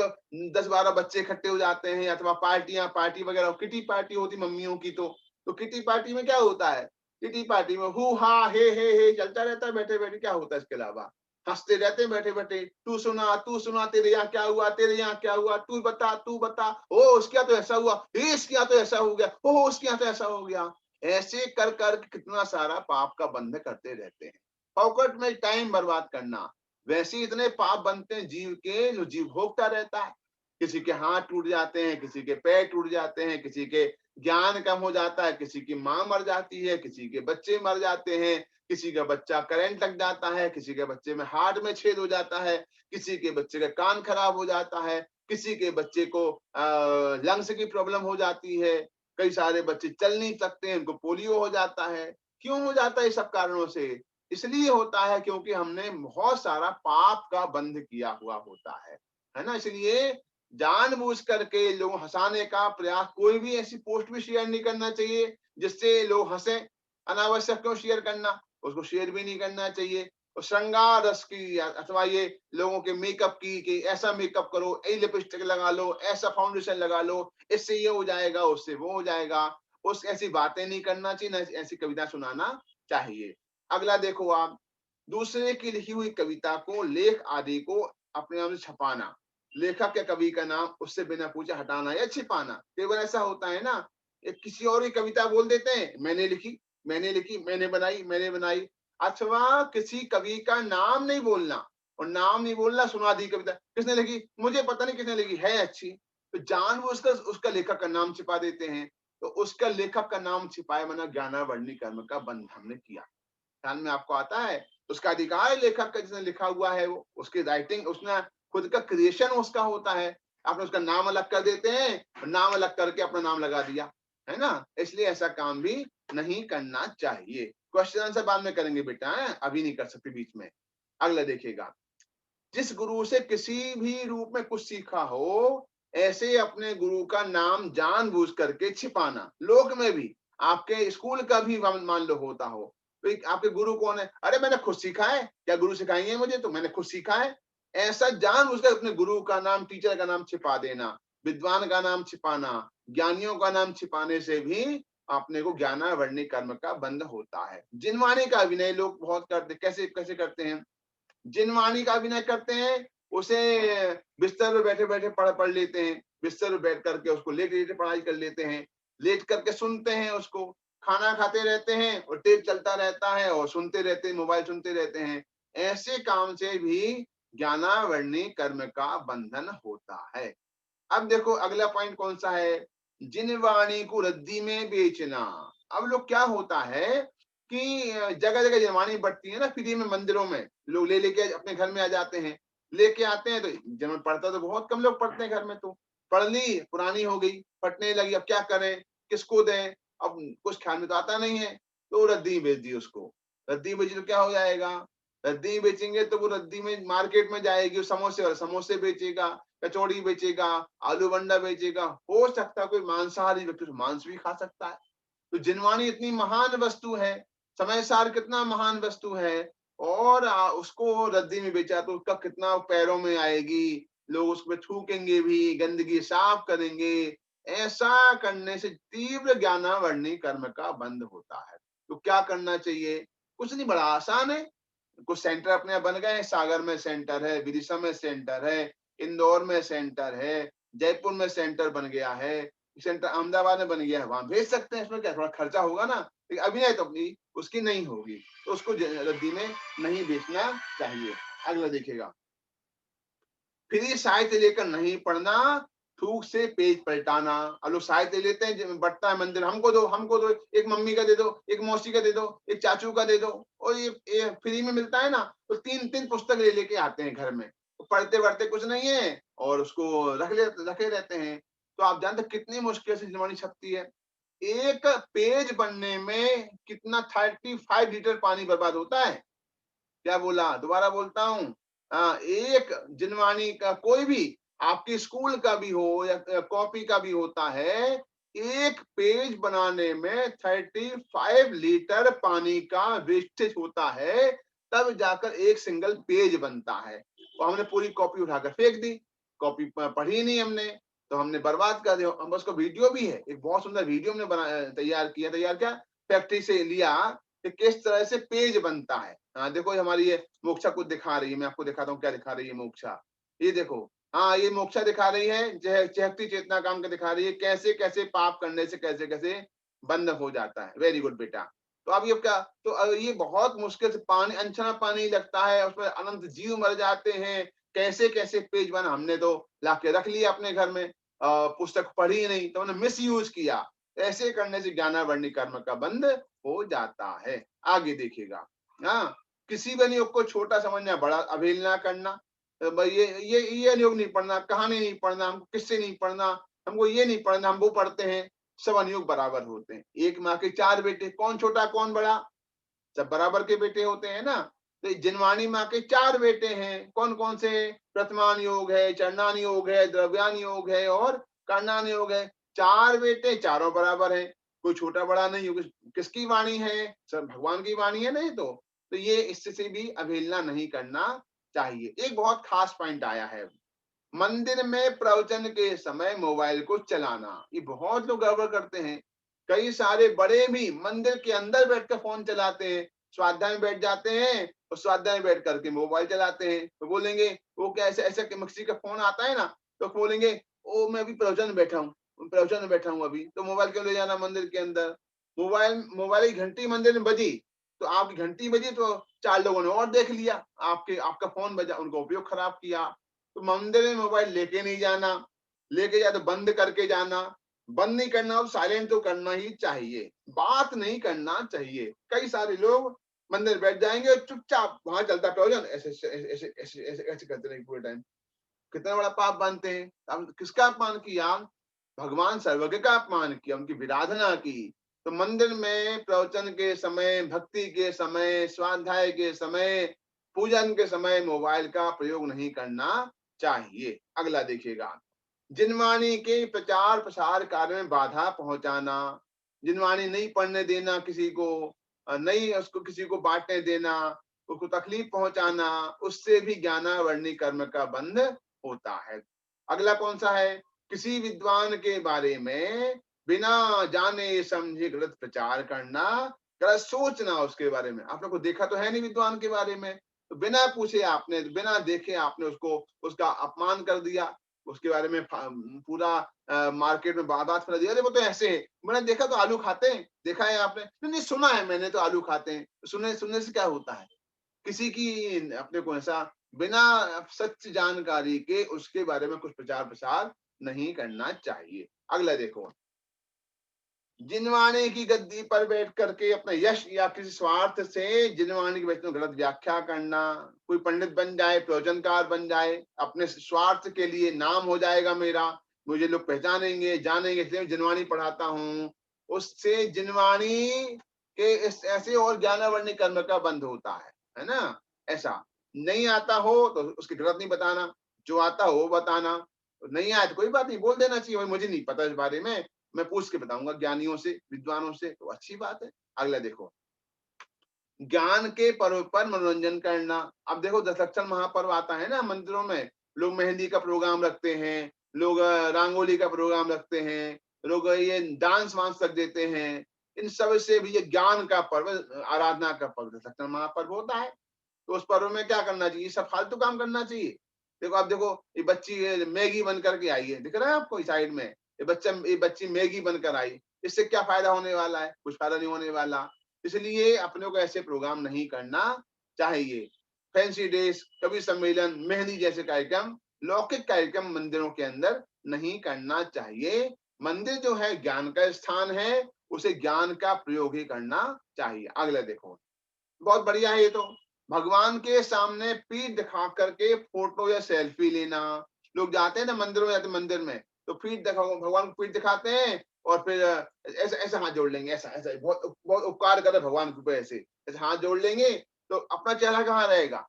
10-12 बच्चे इकट्ठे हो जाते हैं, अथवा पार्टी वगैरह, किटी पार्टी होती मम्मियों की। तो किटी पार्टी में क्या होता है, किटी पार्टी में हु हा हे चलता रहता है बैठे बैठे। क्या होता है इसके अलावा? हंसते रहते हैं बैठे बैठे, तू सुना तेरे यहाँ क्या हुआ, तेरे यहाँ क्या हुआ, तू बता, ओ उसके यहाँ तो ऐसा हुआ, इसके यहाँ तो ऐसा हो गया, ओ उसके यहाँ तो ऐसा हो गया। ऐसे कर कर कितना सारा पाप का बंध करते रहते हैं, फोकट में टाइम बर्बाद करना। वैसे इतने पाप बनते हैं जीव के, जो जीव भोगता रहता है। किसी के हाथ टूट जाते हैं, किसी के पैर टूट जाते हैं, किसी के ज्ञान कम हो जाता है, किसी की माँ मर जाती है, किसी के बच्चे मर जाते हैं, किसी का बच्चा करंट लग जाता है, किसी के बच्चे में हार्ट में छेद हो जाता है, किसी के बच्चे का कान खराब हो जाता है, किसी के बच्चे को लंग्स की प्रॉब्लम हो जाती है, कई सारे बच्चे चल नहीं सकते हैं, उनको पोलियो हो जाता है। क्यों हो जाता है? इस सब कारणों से इसलिए होता है क्योंकि हमने बहुत सारा पाप का बंध किया हुआ होता है ना। इसलिए जानबूझ करके लोग हंसाने का प्रयास, कोई भी ऐसी पोस्ट भी शेयर नहीं करना चाहिए जिससे लोग हंसे। अनावश्यक क्यों शेयर करना, उसको शेयर भी नहीं करना चाहिए। और श्रृंगार रस की अथवा ये लोगों के मेकअप की, कि ऐसा मेकअप करो, ये लिपस्टिक लगा लो, ऐसा फाउंडेशन लगा लो, इससे ये हो जाएगा, उससे वो हो जाएगा। उस ऐसी बातें नहीं करना चाहिए, ना ऐसी कविता सुनाना चाहिए। अगला देखो आप, दूसरे की लिखी हुई कविता को, लेख आदि को अपने नाम से छपाना, लेखक या कवि का नाम उससे बिना पूछे हटाना या छिपाना। केवल ऐसा होता है ना एक किसी और की कविता बोल देते हैं, मैंने लिखी, मैंने लिखी, मैंने बनाई, मैंने बनाई, अथवा किसी कवि का नाम नहीं बोलना, और नाम नहीं बोलना, सुना दी कविता, किसने लिखी, मुझे पता नहीं किसने लिखी, है अच्छी, तो जानबूझकर उसका लेखक का नाम छिपा देते हैं। तो उसका लेखक का नाम छिपाए मना ज्ञानावरणी कर्म का बंध हमने किया। ध्यान में आपको आता है? उसका अधिकार है लेखक का, जिसने लिखा हुआ है वो, उसकी राइटिंग, उसने खुद का क्रिएशन उसका होता है। आपने उसका नाम अलग कर देते हैं, और नाम अलग करके अपना नाम लगा दिया, है ना? इसलिए ऐसा काम भी नहीं करना चाहिए। क्वेश्चन आंसर बाद में करेंगे बेटा, अभी नहीं कर सकते बीच में। अगला देखिएगा, जिस गुरु से किसी भी रूप में कुछ सीखा हो, ऐसे अपने गुरु का नाम जानबूझ करके छिपाना। लोक में भी, आपके स्कूल का भी मान लो होता हो, तो आपके गुरु कौन है, अरे मैंने खुद सीखा है, क्या गुरु सिखाएंगे मुझे, तो मैंने खुद सीखा है, ऐसा जानबूझकर अपने गुरु का नाम, टीचर का नाम छिपा देना, विद्वान का नाम छिपाना, ज्ञानियों का नाम छिपाने से भी अपने को ज्ञानावरणी कर्म का बंध होता है। जिनवाणी का अभिनय लोग बहुत करते, कैसे कैसे करते हैं, जिनवाणी का अभिनय करते हैं, उसे बिस्तर पर बैठे बैठे पढ़ लेते हैं, बिस्तर पर बैठ करके उसको लेट लेट पढ़ाई कर लेते हैं, लेट करके सुनते हैं उसको, खाना खाते रहते हैं और टेप चलता रहता है और सुनते रहते हैं, मोबाइल सुनते रहते हैं। ऐसे काम से भी ज्ञानावरणी कर्म का बंधन होता है। अब देखो अगला पॉइंट कौन सा है, जिनवाणी को रद्दी में बेचना। अब लोग क्या होता है कि जगह जगह जिनवाणी बढ़ती है ना फ्री में, मंदिरों में लोग ले लेके अपने घर में आ जाते हैं, लेके आते हैं, तो जब पढ़ता तो बहुत कम लोग पढ़ते हैं घर में, तो पढ़ ली, पुरानी हो गई, फटने लगी, अब क्या करें, किसको दें, अब कुछ ख्याल में तो आता नहीं है, तो रद्दी बेच दी उसको। रद्दी बेची तो क्या हो जाएगा, रद्दी बेचेंगे तो वो रद्दी में मार्केट में जाएगी, समोसे वाला समोसे बेचेगा, कचौड़ी बेचेगा, आलू बंडा बेचेगा, हो सकता है कोई मांसाहारी व्यक्ति मांस भी खा सकता है। तो जिनवाणी इतनी महान वस्तु है, समय सार कितना महान वस्तु है, और उसको रद्दी में बेचा तो उसका कितना पैरों में आएगी, लोग उसमें थूकेंगे भी, गंदगी साफ करेंगे। ऐसा करने से तीव्र ज्ञानावरणी कर्म का बंध होता है। तो क्या करना चाहिए, कुछ नहीं, बड़ा आसान है। कुछ सेंटर अपने बन गए हैं, सागर में सेंटर है, विदिशा में सेंटर है, इंदौर में सेंटर है, जयपुर में सेंटर बन गया है, सेंटर अहमदाबाद में बन गया है, वहां भेज सकते हैं। इसमें क्या थोड़ा खर्चा होगा ना, लेकिन अभिनय तो अपनी उसकी नहीं होगी, तो उसको रद्दी में नहीं बेचना चाहिए। अगला देखिएगा, फ्री साहित्य लेकर नहीं पढ़ना, थूक से पेज पलटाना। अब लोग साहित्य लेते हैं, बढ़ता है मंदिर, हमको दो, हमको दो, एक मम्मी का दे दो, एक मौसी का दे दो, एक चाचू का दे दो, और ये फ्री में मिलता है ना, तो तीन तीन पुस्तक ले लेके आते हैं घर में, तो पढ़ते पढ़ते कुछ नहीं है और उसको रखे रहते हैं। तो आप जानते कितनी मुश्किल से जिनवाणी छपती है, एक पेज बनने में कितना 35 लीटर पानी बर्बाद होता है। क्या बोला, दोबारा बोलता हूँ, एक जिनवाणी का, कोई भी आपके स्कूल का भी हो या कॉपी का भी होता है, एक पेज बनाने में 35 लीटर पानी का वेस्टेज होता है, तब जाकर एक सिंगल पेज बनता है। और हमने पूरी कॉपी उठाकर फेंक दी, कॉपी पढ़ी नहीं हमने, तो हमने बर्बाद कर दिया। हम उसको वीडियो भी है, एक बहुत सुंदर वीडियो हमने तैयार क्या फैक्ट्री से लिया कि किस तरह से पेज बनता है। देखो हमारी ये मोक्षा कुछ दिखा रही है, मैं आपको दिखाता हूँ क्या दिखा रही है मोक्षा। ये देखो, ये मोक्षा दिखा रही है, चहकती चेतना काम के दिखा रही है, कैसे कैसे पाप करने से कैसे कैसे बंद हो जाता है। वेरी गुड बेटा। तो अब ये क्या, तो ये बहुत मुश्किल से पानी, अनछना पानी लगता है, उसमें अनंत जीव मर जाते हैं, कैसे कैसे पेज बना, हमने तो लाके रख लिया अपने घर में, पुस्तक पढ़ी नहीं, तो हमने मिस यूज किया। ऐसे करने से ज्ञानावरणी कर्म का बंध हो जाता है। आगे देखिएगा, किसी भी नियोग को छोटा समझना, बड़ा अवहेलना करना। भाई ये नियोग नहीं पढ़ना, कहानी नहीं पढ़ना, हमको किससे नहीं पढ़ना, हमको ये नहीं पढ़ना, हम वो पढ़ते हैं। सब अनुयोग बराबर होते हैं। एक माँ के 4 बेटे, कौन छोटा कौन बड़ा, सब बराबर के बेटे होते हैं ना। तो जिनवाणी माँ के 4 बेटे हैं, कौन कौन से, प्रथमान योग है, चरणान योग है, द्रव्यान योग है और कर्णान योग है। 4 बेटे, चारों बराबर है, कोई छोटा बड़ा नहीं है। किसकी वाणी है, सब भगवान की वाणी है ना। ये तो ये इससे भी अवहेलना नहीं करना चाहिए। एक बहुत खास पॉइंट आया है, मंदिर में प्रवचन के समय मोबाइल को चलाना। ये बहुत लोग गड़बड़ करते हैं। कई सारे बड़े भी मंदिर के अंदर बैठकर फोन चलाते हैं, स्वाध्याय में बैठ जाते हैं और स्वाध्याय में बैठ करके मोबाइल चलाते हैं। तो बोलेंगे वो क्या, ऐसे ऐसे किसी का फोन आता है ना, तो बोलेंगे ओ मैं अभी प्रवचन में बैठा हूँ, प्रवचन में बैठा हूँ अभी, तो मोबाइल क्यों ले जाना मंदिर के अंदर? मोबाइल की घंटी मंदिर में बजी, तो आपकी घंटी बजी तो 4 लोगों ने और देख लिया, आपका फोन बजा, उनका उपयोग खराब किया। तो मंदिर में मोबाइल लेके नहीं जाना, लेके जाए तो बंद करके जाना, बंद नहीं करना और साइलेंट तो करना ही चाहिए, बात नहीं करना चाहिए। कई सारे लोग मंदिर बैठ जाएंगे और चुपचाप वहां चलता प्रवचन ऐसे ऐसे ऐसे ऐसे ऐसे ऐसे करते रहेंगे पूरे टाइम। कितना बड़ा पाप बांधते हैं। अब किसका अपमान किया? भगवान सर्वज्ञ का अपमान किया, उनकी विराधना की। तो मंदिर में प्रवचन के समय, भक्ति के समय, स्वाध्याय के समय, पूजन के समय मोबाइल का प्रयोग नहीं करना चाहिए। अगला देखिएगा, जिनवाणी के प्रचार प्रसार कार्य में बाधा पहुंचाना, जिनवाणी नहीं पढ़ने देना किसी को, नहीं उसको किसी को बांटने देना, उसको तकलीफ पहुंचाना, उससे भी ज्ञानावरणी कर्म का बंध होता है। अगला कौन सा है? किसी विद्वान के बारे में बिना जाने समझे गलत प्रचार करना, गलत सोचना उसके बारे में। आप लोग को देखा तो है नहीं विद्वान के बारे में, तो बिना पूछे आपने, बिना देखे आपने उसका अपमान कर दिया, उसके बारे में पूरा मार्केट में बात फैला दिया, अरे वो तो ऐसे है, मैंने देखा तो आलू खाते हैं, देखा है आपने? नहीं, सुना है मैंने तो आलू खाते हैं। सुनने से क्या होता है? किसी की अपने को ऐसा बिना सच्ची जानकारी के उसके बारे में कुछ प्रचार प्रसार नहीं करना चाहिए। अगला देखो, जिनवाणी की गद्दी पर बैठ करके अपने यश या किसी स्वार्थ से जिनवाणी के वचनों गलत व्याख्या करना। कोई पंडित बन जाए, प्रवचनकार बन जाए, अपने स्वार्थ के लिए नाम हो जाएगा मेरा, मुझे लोग पहचानेंगे, जानेंगे, इसलिए जिनवाणी पढ़ाता हूँ, उससे जिनवाणी के इस ऐसे और ज्ञानावरणी कर्म का बंध होता है ना? ऐसा नहीं आता हो तो उसकी गलत नहीं बताना, जो आता हो वो बताना। नहीं आया तो कोई बात नहीं, बोल देना चाहिए, मुझे नहीं पता इस बारे में, मैं पूछ के बताऊंगा ज्ञानियों से, विद्वानों से, तो अच्छी बात है। अगला देखो, ज्ञान के पर्व पर मनोरंजन करना। अब देखो दशलक्षण महापर्व आता है ना, मंदिरों में लोग मेहंदी का प्रोग्राम रखते हैं, लोग रंगोली का प्रोग्राम रखते हैं, लोग ये डांस वांस रख देते हैं। इन सब से भी ये ज्ञान का पर्व, आराधना का पर्व दशलक्षण महापर्व होता है। तो उस पर्व में क्या करना चाहिए? सब फालतू काम करना चाहिए। देखो आप देखो, ये बच्ची मैगी बन करके आई है, दिख रहा है आपको इस साइड में, ये बच्ची मैगी बनकर आई, इससे क्या फायदा होने वाला है? कुछ फायदा नहीं होने वाला। इसलिए अपने को ऐसे प्रोग्राम नहीं करना चाहिए। फैंसी ड्रेस, कवि सम्मेलन, मेहंदी जैसे कार्यक्रम, लौकिक कार्यक्रम मंदिरों के अंदर नहीं करना चाहिए। मंदिर जो है ज्ञान का स्थान है, उसे ज्ञान का प्रयोग ही करना चाहिए। अगला देखो, बहुत बढ़िया है ये तो, भगवान के सामने पीठ दिखा करके फोटो या सेल्फी लेना। लोग जाते हैं ना मंदिरों में, जाते मंदिर में तो पीठ दिखाओ, भगवान को पीठ दिखाते हैं और फिर ऐसा ऐसा हाथ जोड़ लेंगे, ऐसा ऐसा बहुत बहुत उपकार करे भगवान के ऊपर, ऐसे ऐसे हाथ जोड़ लेंगे, तो अपना चेहरा कहाँ रहेगा?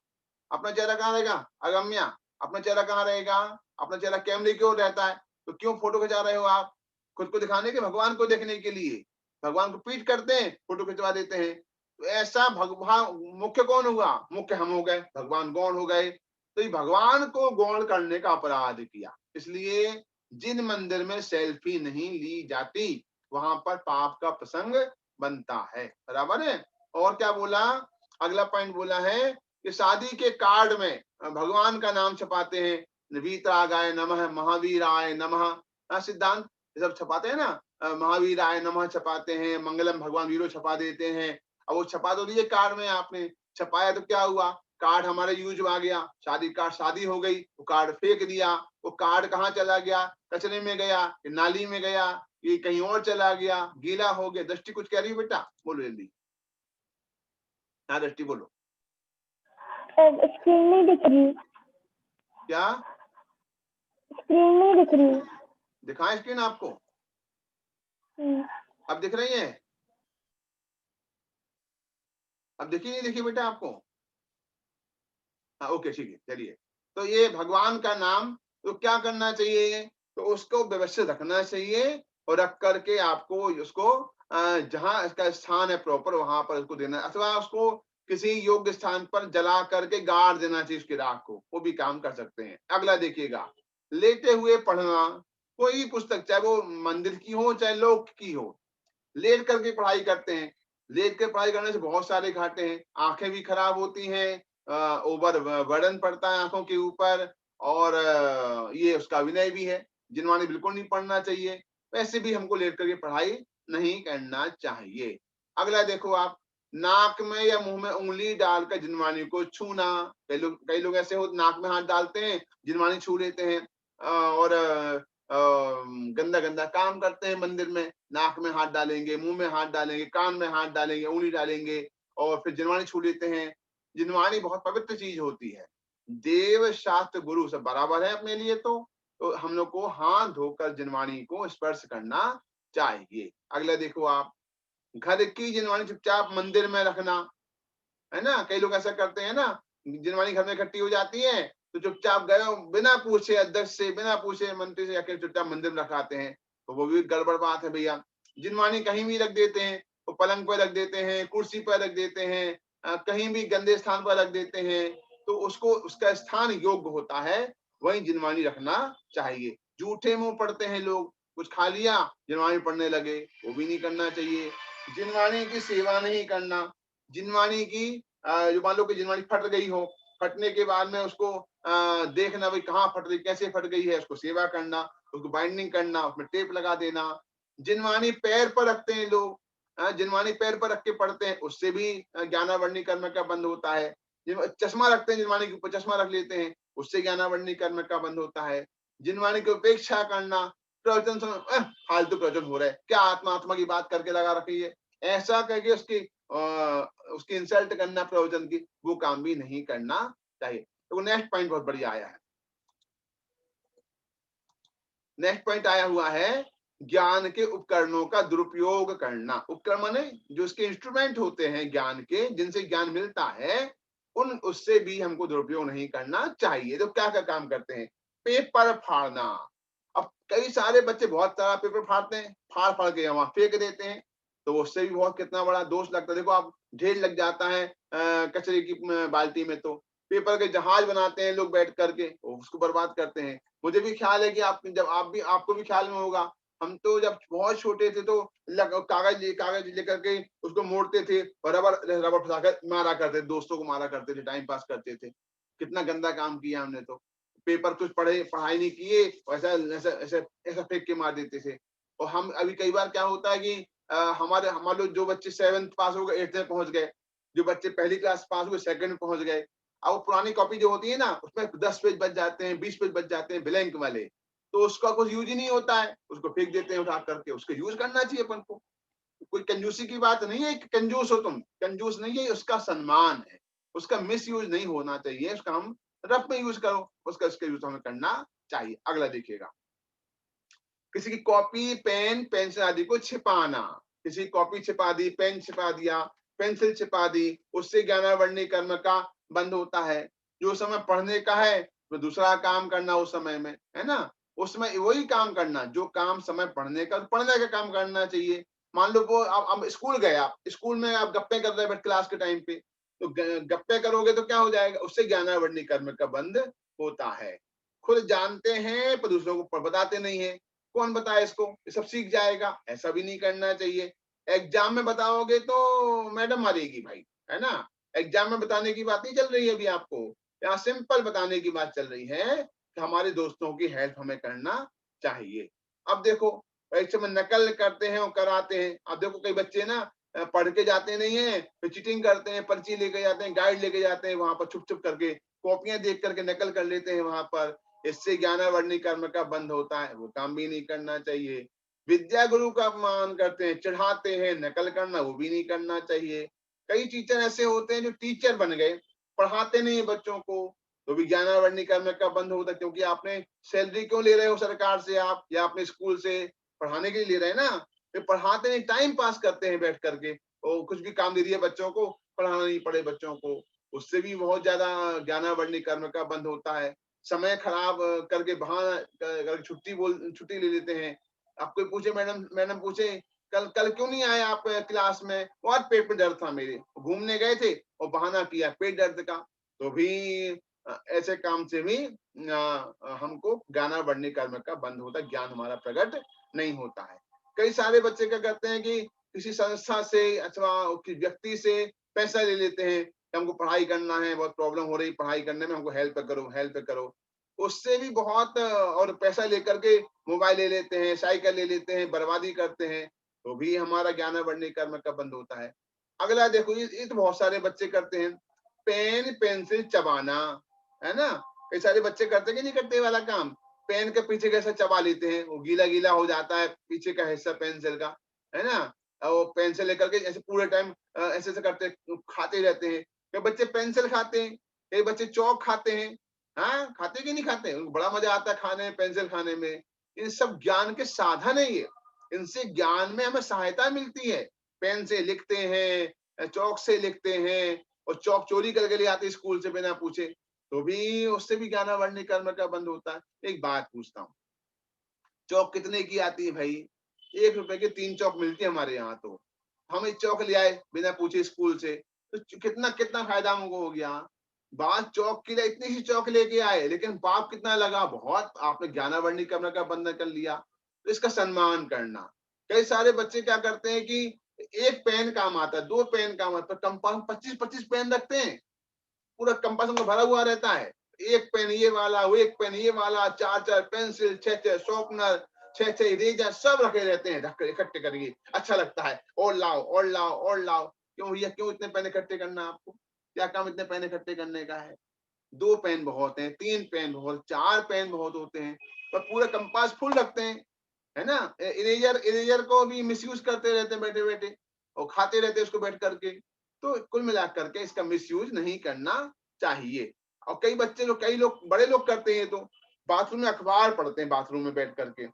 अपना चेहरा कहाँ रहेगा अगम्या? अपना चेहरा कहाँ रहेगा? अपना चेहरा कैमरे की ओर रहता है, तो क्यों फोटो खिंचा रहे हो आप? खुद को दिखाने के, भगवान को देखने के लिए? भगवान को पीठ करते हैं, फोटो खिंचवा देते हैं। तो ऐसा भगवान मुख्य कौन हुआ? मुख्य हम हो गए, भगवान गौण हो गए। तो ये भगवान को गौण करने का अपराध किया। इसलिए जिन मंदिर में सेल्फी नहीं ली जाती वहां पर पाप का प्रसंग बनता है। बराबर है? और क्या बोला? अगला पॉइंट बोला है कि शादी के कार्ड में भगवान का नाम छपाते हैं, वीतरागाय नमः, महावीराय नमः, सिद्धांत ये सब छपाते हैं ना, महावीराय नमः छपाते हैं, मंगलम भगवान वीरो छपा देते हैं। अब वो छपा तो दिए कार्ड में, आपने छपाया तो क्या हुआ? कार्ड हमारे यूज में आ गया, शादी कार्ड, शादी हो गई, वो कार्ड फेंक दिया। वो कार्ड कहाँ चला गया? कचरे में गया, नाली में गया, ये कहीं और चला गया, गीला हो गया। दृष्टि कुछ कह रही है बेटा? बोलो जल्दी। हाँ दृष्टि बोलो। स्क्रीन नहीं दिख रही। क्या स्क्रीन नहीं दिख रही? दिखाएं स्क्रीन आपको? अब दिख रही है? अब दिखी नहीं दिखी बेटा आपको? हाँ ओके ठीक है, चलिए। तो ये भगवान का नाम तो क्या करना चाहिए? तो उसको व्यवस्थित रखना चाहिए और रख करके आपको उसको जहां इसका स्थान है प्रॉपर वहां पर उसको देना, अथवा उसको किसी योग्य स्थान पर जला करके गाड़ देना चाहिए उसकी राख को, वो भी काम कर सकते हैं। अगला देखिएगा, लेटे हुए पढ़ना। कोई पुस्तक चाहे वो मंदिर की हो चाहे लोक की हो, लेट करके पढ़ाई करते हैं। लेट कर पढ़ाई करने से बहुत सारे घाटे हैं, आंखें भी खराब होती हैं, ओवर बर्डन पड़ता है आंखों के ऊपर, और ये उसका विनय भी है। जिनवाणी बिल्कुल नहीं पढ़ना चाहिए। वैसे भी हमको लेकर के पढ़ाई नहीं करना चाहिए। अगला देखो आप, नाक में या मुंह में उंगली डालकर जिनवानी को छूना। कई लोग ऐसे हो नाक में हाथ डालते हैं, जिनवानी छू लेते हैं और गंदा गंदा काम करते हैं मंदिर में। नाक में हाथ डालेंगे, मुंह में हाथ डालेंगे, कान में हाथ डालेंगे, उंगली डालेंगे और फिर जिनवानी छू लेते हैं। जिनवानी बहुत पवित्र चीज होती है, देव शास्त्र गुरु सब बराबर है अपने लिए। तो हम लोग को हाथ धोकर जिनवानी को स्पर्श करना चाहिए। अगला देखो आप, घर की जिनवानी चुपचाप मंदिर में रखना, है ना। कई लोग ऐसा करते हैं ना, जिनवानी घर में इकट्ठी हो जाती है तो चुपचाप गए बिना पूछे अध्यक्ष से, बिना पूछे मंत्री से जाके चुपचाप मंदिर में रखाते हैं, तो वो भी गड़बड़ बात है भैया। जिनवानी कहीं भी रख देते हैं, वो पलंग पर रख देते हैं, कुर्सी पर रख देते हैं, कहीं भी गंदे स्थान पर रख देते हैं, तो उसको उसका स्थान योग्य होता है वहीं जिनवानी रखना चाहिए। जूठे मुंह पड़ते हैं लोग, कुछ खा लिया जिनवानी पड़ने लगे, वो भी नहीं करना चाहिए। जिनवानी की सेवा नहीं करना, जिनवानी की जो मान लो कि जिनवानी फट गई हो, फटने के बाद में उसको देखना भाई कहाँ फट रही, कैसे फट गई है, उसको सेवा करना, उसको बाइंडिंग करना, उसमें टेप लगा देना। जिनवानी पैर पर रखते हैं लोग, जिनवानी पैर पर रख के पढ़ते हैं, उससे भी ज्ञानावरणी कर्म का बंद होता है। चश्मा रखते हैं, जिनवानी के ऊपर चश्मा रख लेते हैं, उससे ज्ञानावरणी कर्म का बंद होता है। जिनवानी की उपेक्षा करना, प्रवचन सुनो, फालतू प्रवचन हो रहा है, क्या आत्मा की बात करके लगा रखी है, ऐसा करके उसकी इंसल्ट करना प्रवचन की, वो काम भी नहीं करना चाहिए। तो नेक्स्ट पॉइंट बहुत बढ़िया आया है। नेक्स्ट पॉइंट आया हुआ है, ज्ञान के उपकरणों का दुरुपयोग करना। उपकरण माने जो उसके इंस्ट्रूमेंट होते हैं ज्ञान के, जिनसे ज्ञान मिलता है, उससे भी हमको दुरुपयोग नहीं करना चाहिए। तो क्या क्या काम करते हैं, पेपर फाड़ना। अब कई सारे बच्चे बहुत सारा पेपर फाड़ते हैं, फाड़ फाड़ के वहां फेंक देते हैं, तो उससे भी बहुत कितना बड़ा दोष लगता है। देखो आप, ढेर लग जाता है कचरे की बाल्टी में। तो पेपर के जहाज बनाते हैं लोग बैठ करके, उसको बर्बाद करते हैं। मुझे भी ख्याल है कि आपको भी ख्याल में होगा, हम तो जब बहुत छोटे थे तो कागज लेकर के उसको मोड़ते थे और रबर फंसाकर मारा करते थे, दोस्तों को मारा करते थे, टाइम पास करते थे। कितना गंदा काम किया हमने तो। पेपर कुछ पढ़ाई नहीं किए, ऐसा ऐसा ऐसा ऐसा फेंक के मार देते थे। और हम अभी कई बार क्या होता है कि हमारे लोग जो बच्चे 7th पास हो गए, 8th में पहुंच गए, जो बच्चे पहली क्लास पास हुए 2nd में पहुंच गए, अब पुरानी कॉपी जो होती है ना, उसमें 10 पेज बच जाते हैं, 20 पेज बच जाते हैं ब्लैंक वाले, तो उसका कुछ यूज ही नहीं होता है, उसको फेंक देते हैं उठा करके। उसका यूज करना चाहिए अपन को। कोई कंजूसी की बात नहीं है कि कंजूस हो तुम, कंजूस नहीं है, उसका सम्मान है, उसका मिस यूज नहीं होना चाहिए, उसका हम रफ में यूज करो, उसका यूज हमें करना चाहिए। अगला देखिएगा, किसी की कॉपी पेन पेंसिल आदि को छिपाना। किसी की कॉपी छिपा दी, पेन छिपा दिया, पेंसिल छिपा दी, उससे ज्ञानावरणी कर्म का बंद होता है। जो समय पढ़ने का है तो दूसरा काम करना उस समय में, है ना, उसमें वही काम करना जो काम समय पढ़ने का काम करना चाहिए। मान लो वो आप स्कूल गए, आप स्कूल में आप गप्पे कर रहे हैं क्लास के टाइम पे, तो गप्पे करोगे तो क्या हो जाएगा, उससे ज्ञानावरणी कर्म का बंद होता है। खुद जानते हैं पर दूसरों को बताते नहीं है, कौन बताए इसको, ये सब सीख जाएगा, ऐसा भी नहीं करना चाहिए। एग्जाम में बताओगे तो मैडम मारेगी भाई, है ना। एग्जाम में बताने की बात नहीं चल रही है अभी आपको, यहाँ सिंपल बताने की बात चल रही है कि हमारे दोस्तों की हेल्प हमें करना चाहिए। अब देखो, परीक्षा में नकल करते हैं और कराते हैं। अब देखो कई बच्चे ना पढ़ के जाते नहीं है, फिर चीटिंग करते हैं, पर्ची लेके जाते हैं, गाइड लेके जाते हैं, वहां पर छुप छुप करके कॉपियां देख करके नकल कर लेते हैं वहां पर। इससे ज्ञानावरणी कर्म का बंद होता है, वो काम भी नहीं करना चाहिए। विद्या गुरु का अपमान करते हैं, चढ़ाते हैं, नकल करना वो भी नहीं करना चाहिए। कई टीचर ऐसे होते हैं जो टीचर बन गए, पढ़ाते नहीं है बच्चों को, तो भी ज्ञानावरणी कर्म का बंद होता है। क्योंकि आपने सैलरी क्यों ले रहे हो सरकार से, आप या अपने स्कूल से पढ़ाने के लिए ले रहे हैं ना, वे पढ़ाते नहीं, टाइम पास करते हैं बैठ करके, और कुछ भी काम दे दिया बच्चों को, पढ़ाना नहीं पड़े बच्चों को, उससे भी बहुत ज्यादा ज्ञानावरणी कर्म का बंद होता है। समय खराब करके बहाना छुट्टी ले लेते हैं। आप कोई पूछे, मैडम पूछे कल कल क्यों नहीं आए आप क्लास में, और पेट में दर्द था मेरे, घूमने गए थे और बहाना किया पेट दर्द का, तो भी ऐसे काम से भी हमको ज्ञानावरणी कर्म का बंद होता है, ज्ञान हमारा प्रकट नहीं होता है। कई सारे बच्चे क्या करते हैं कि किसी संस्था से अथवा व्यक्ति से पैसा ले लेते हैं, हमको पढ़ाई करना है, बहुत प्रॉब्लम हो रही पढ़ाई करने में, हमको हेल्प करो हेल्प करो। उससे भी बहुत और पैसा लेकर के मोबाइल ले लेते हैं, साइकिल ले लेते हैं, बर्बादी करते हैं, तो भी हमारा ज्ञानावर्णी कर्म का बंद होता है। अगला देखो, ये तो बहुत सारे बच्चे करते हैं, पेन पेंसिल चबाना, है ना? कई सारे बच्चे करते कि नहीं करते ये वाला काम, पेन के पीछे कैसे चबा लेते हैं, वो गीला गीला हो जाता है पीछे का हिस्सा पेंसिल का, है ना? और वो पेंसिल लेकर के ऐसे पूरे टाइम ऐसे ऐसे करते खाते रहते हैं। कई बच्चे पेंसिल खाते हैं, कई बच्चे चौक खाते हैं। हाँ, खाते कि नहीं खाते? उनको बड़ा मजा आता है खाने में, पेंसिल खाने में। इन सब ज्ञान के साधन है ये, इनसे ज्ञान में हमें सहायता मिलती है। पेन से लिखते हैं, चौक से लिखते हैं, और चौक चोरी करके ले आते स्कूल से बिना पूछे, तो भी उससे भी ज्ञानावर्णी कर्म का बंद होता है। एक बात पूछता हूँ, चौक कितने की आती है भाई? 1 रुपए की 3 चौक मिलती है हमारे यहाँ तो। हम एक चौक ले आए बिना पूछे स्कूल से, तो कितना कितना फायदा हमको हो गया। बात चौक के लिए इतनी सी चौक लेके आए, लेकिन पाप कितना लगा, बहुत। आपने ज्ञानावर्णी कर्म का बंधन कर लिया, तो इसका सम्मान करना। कई सारे बच्चे क्या करते हैं कि एक पेन काम आता है, 2 पेन काम आता है, कंपास 25-25 पेन रखते हैं, पूरा कंपास उनका भरा हुआ रहता है। एक पेन ये वाला, वो एक पेन ये वाला, 4-4 पेंसिल, 6-6 शॉर्पनर, 6-6 इरेजर, सब रखे रहते हैं ढक इकट्ठे करके। अच्छा लगता है, और लाओ और लाओ और लाओ। क्यों भैया, क्यों इतने पेन इकट्ठे करना आपको? क्या काम इतने पेन इकट्ठे करने का है? 2 पेन बहुत हैं, 3 पेन बहुत, 4 पेन बहुत होते हैं, पर पूरा कंपास फुल रखते हैं, है ना? इरेजर इरेजर को भी मिसयूज करते रहते हैं बैठे बैठे, और खाते रहते हैं उसको बैठ करके। तो कुल मिला करके इसका मिसयूज नहीं करना चाहिए। और कई लोग बड़े लोग करते हैं, तो बाथरूम में अखबार पढ़ते हैं, बाथरूम में बैठ करके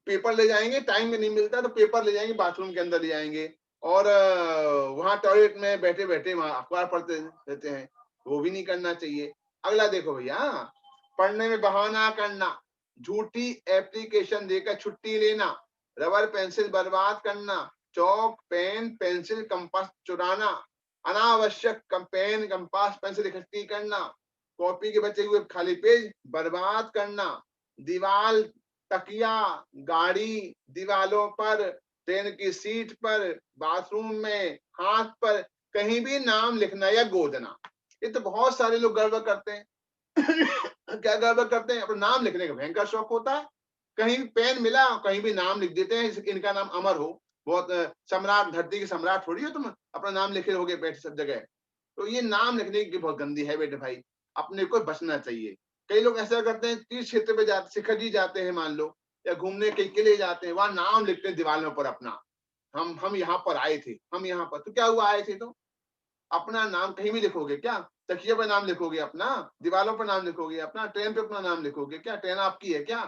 पेपर ले जाएंगे, टाइम में नहीं मिलता तो पेपर ले जाएंगे, बाथरूम के अंदर ले जाएंगे, और वहां टॉयलेट में बैठे बैठे वहां अखबार पढ़ते रहते हैं। वो भी नहीं करना चाहिए। अगला देखो भैया, पढ़ने में बहाना करना, झूठी एप्लीकेशन देकर छुट्टी लेना, रबर पेंसिल बर्बाद करना, चौक पेन पेंसिल कंपास चुराना, अनावश्यक पेन कंपास पेंसिल इकट्ठी करना, कॉपी के बचे हुए खाली पेज बर्बाद करना, दीवार, तकिया, गाड़ी, दीवालों पर, ट्रेन की सीट पर, बाथरूम में, हाथ पर कहीं भी नाम लिखना या गोदना। ये तो बहुत सारे लोग गड़बड़ करते हैं। क्या गड़बड़ करते हैं? अपना नाम लिखने का भयंकर शौक होता है, कहीं पेन मिला कहीं भी नाम लिख देते हैं, इनका नाम अमर हो। बहुत सम्राट, धरती के सम्राट थोड़ी हो तुम, अपना नाम लिखे रहोगे बैठ सब जगह। तो ये नाम लिखने की बहुत गंदी है बेटे भाई, अपने को बचना चाहिए। कई लोग ऐसा करते हैं, तीर्थ क्षेत्र पे जाते, शिखर जी जाते हैं मान लो, या घूमने के किले जाते हैं, वहां नाम लिखते हैं दीवारों पर अपना, हम यहाँ पर आए थे, हम यहाँ पर। तो क्या हुआ, आए थे तो अपना नाम कहीं भी लिखोगे क्या? तकिए पर नाम लिखोगे अपना, दीवारों पर नाम लिखोगे अपना, ट्रेन पे अपना नाम लिखोगे क्या? ट्रेन आपकी है क्या?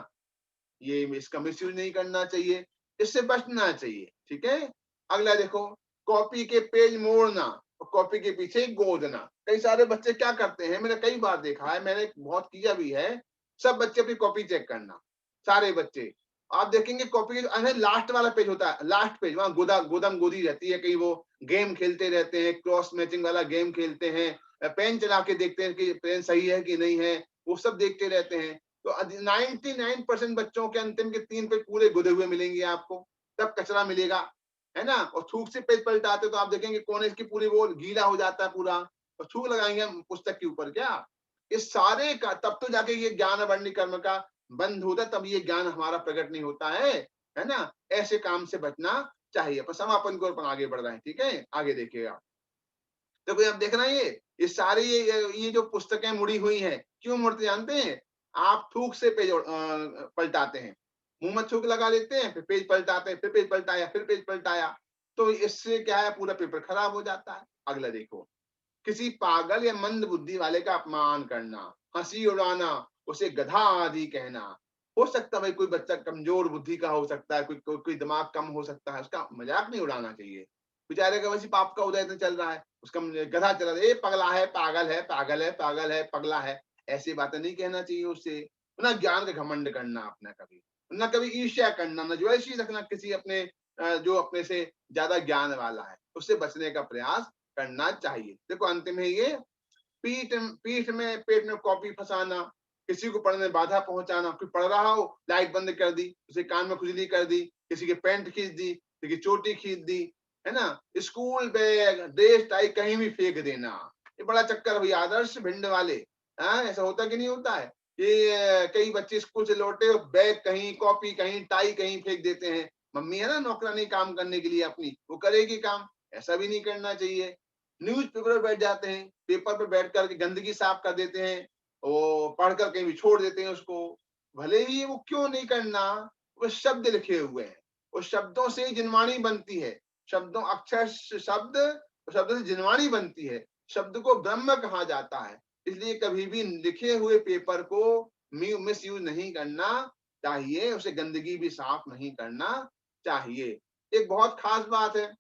ये इसका मिसयूज नहीं करना चाहिए, इससे बचना चाहिए, ठीक है? अगला देखो, कॉपी के पेज मोड़ना और कॉपी के पीछे गोदना। कई सारे बच्चे क्या करते हैं, मैंने कई बार देखा है, मैंने बहुत किया भी है, सब बच्चे अपनी कॉपी चेक करना, सारे बच्चे। आप देखेंगे कॉपी के लास्ट वाला पेज होता है, लास्ट पेज, वहां गोदम गोदी रहती है, कहीं वो गेम खेलते रहते हैं, क्रॉस मैचिंग वाला गेम खेलते हैं, पेन चला के देखते हैं कि पेन सही है कि नहीं है, वो सब देखते रहते हैं। तो 99% बच्चों के अंतिम के 3 पेज पूरे गुदे हुए मिलेंगे आपको, तब कचरा मिलेगा, है ना? और थूक से पेज पलटाते तो आप देखेंगे कोने की पूरी वो गीला हो जाता है पूरा, और थूक लगाएंगे हम पुस्तक के ऊपर क्या? इस सारे का तब तो जाके ये ज्ञानावर्णी कर्म का बंद होता है, तब ये ज्ञान हमारा प्रकट नहीं होता है ना? ऐसे काम से बचना चाहिए। पर समापन को अपन आगे बढ़ रहे हैं, ठीक है? आगे देखिएगा, देखो आप देखना, ये सारी ये जो पुस्तकें मुड़ी हुई हैं, क्यों मुड़ते जानते हैं? आप थूक से पेज पलटाते हैं, मुंह में थूक लगा लेते हैं, फिर पेज पलटाते हैं, फिर पेज पलटाया, फिर पेज पलटाया, तो इससे क्या है, पूरा पेपर खराब हो जाता है। अगला देखो, किसी पागल या मंद बुद्धि वाले का अपमान करना, हंसी उड़ाना, उसे गधा आदि कहना। हो सकता है भाई कोई बच्चा कमजोर बुद्धि का हो सकता है, कोई दिमाग कम हो सकता है, उसका मजाक नहीं उड़ाना चाहिए। बेचारे का वैसे पाप का उदय तो चल रहा है, उसका गधा चल रहा है, पगला है, पागल है, पागल है, पागल है, पगला है, ऐसी बातें नहीं कहना चाहिए उससे। ना ज्ञान का घमंड करना अपना, कभी ना कभी ईर्ष्या करना, न ज्वेलशी रखना किसी अपने जो अपने से ज्यादा ज्ञान वाला है, उससे बचने का प्रयास करना चाहिए। देखो अंतिम है ये, पीठ पीठ में पेट में कॉपी फंसाना, किसी को पढ़ने में बाधा पहुंचाना, कोई पढ़ रहा हो लाइट बंद कर दी, उसे कान में खुजली कर दी, किसी की पैंट खींच दी, किसी की चोटी खींच दी, है ना? स्कूल बैग, ड्रेस टाई कहीं भी फेंक देना, ये बड़ा चक्कर भैया, आदर्श भिंड वाले। हाँ, ऐसा होता कि नहीं होता है? ये कई बच्चे स्कूल से लौटे और बैग कहीं, कॉपी कहीं, टाई कहीं फेंक देते हैं। मम्मी है ना नौकरानी काम करने के लिए अपनी, वो करेगी काम, ऐसा भी नहीं करना चाहिए। न्यूज़पेपर पर बैठ जाते हैं, पेपर पे बैठ कर के गंदगी साफ कर देते हैं, वो पढ़कर कहीं भी छोड़ देते हैं उसको। भले ही वो क्यों नहीं करना, वो शब्द लिखे हुए हैं, उस शब्दों से ही जिनवाणी बनती है। शब्दों अक्षर शब्द, शब्द से जिनवाणी बनती है। शब्द को ब्रह्म कहा जाता है। इसलिए कभी भी लिखे हुए पेपर को मिस यूज नहीं करना चाहिए, उसे गंदगी भी साफ नहीं करना चाहिए। एक बहुत खास बात है,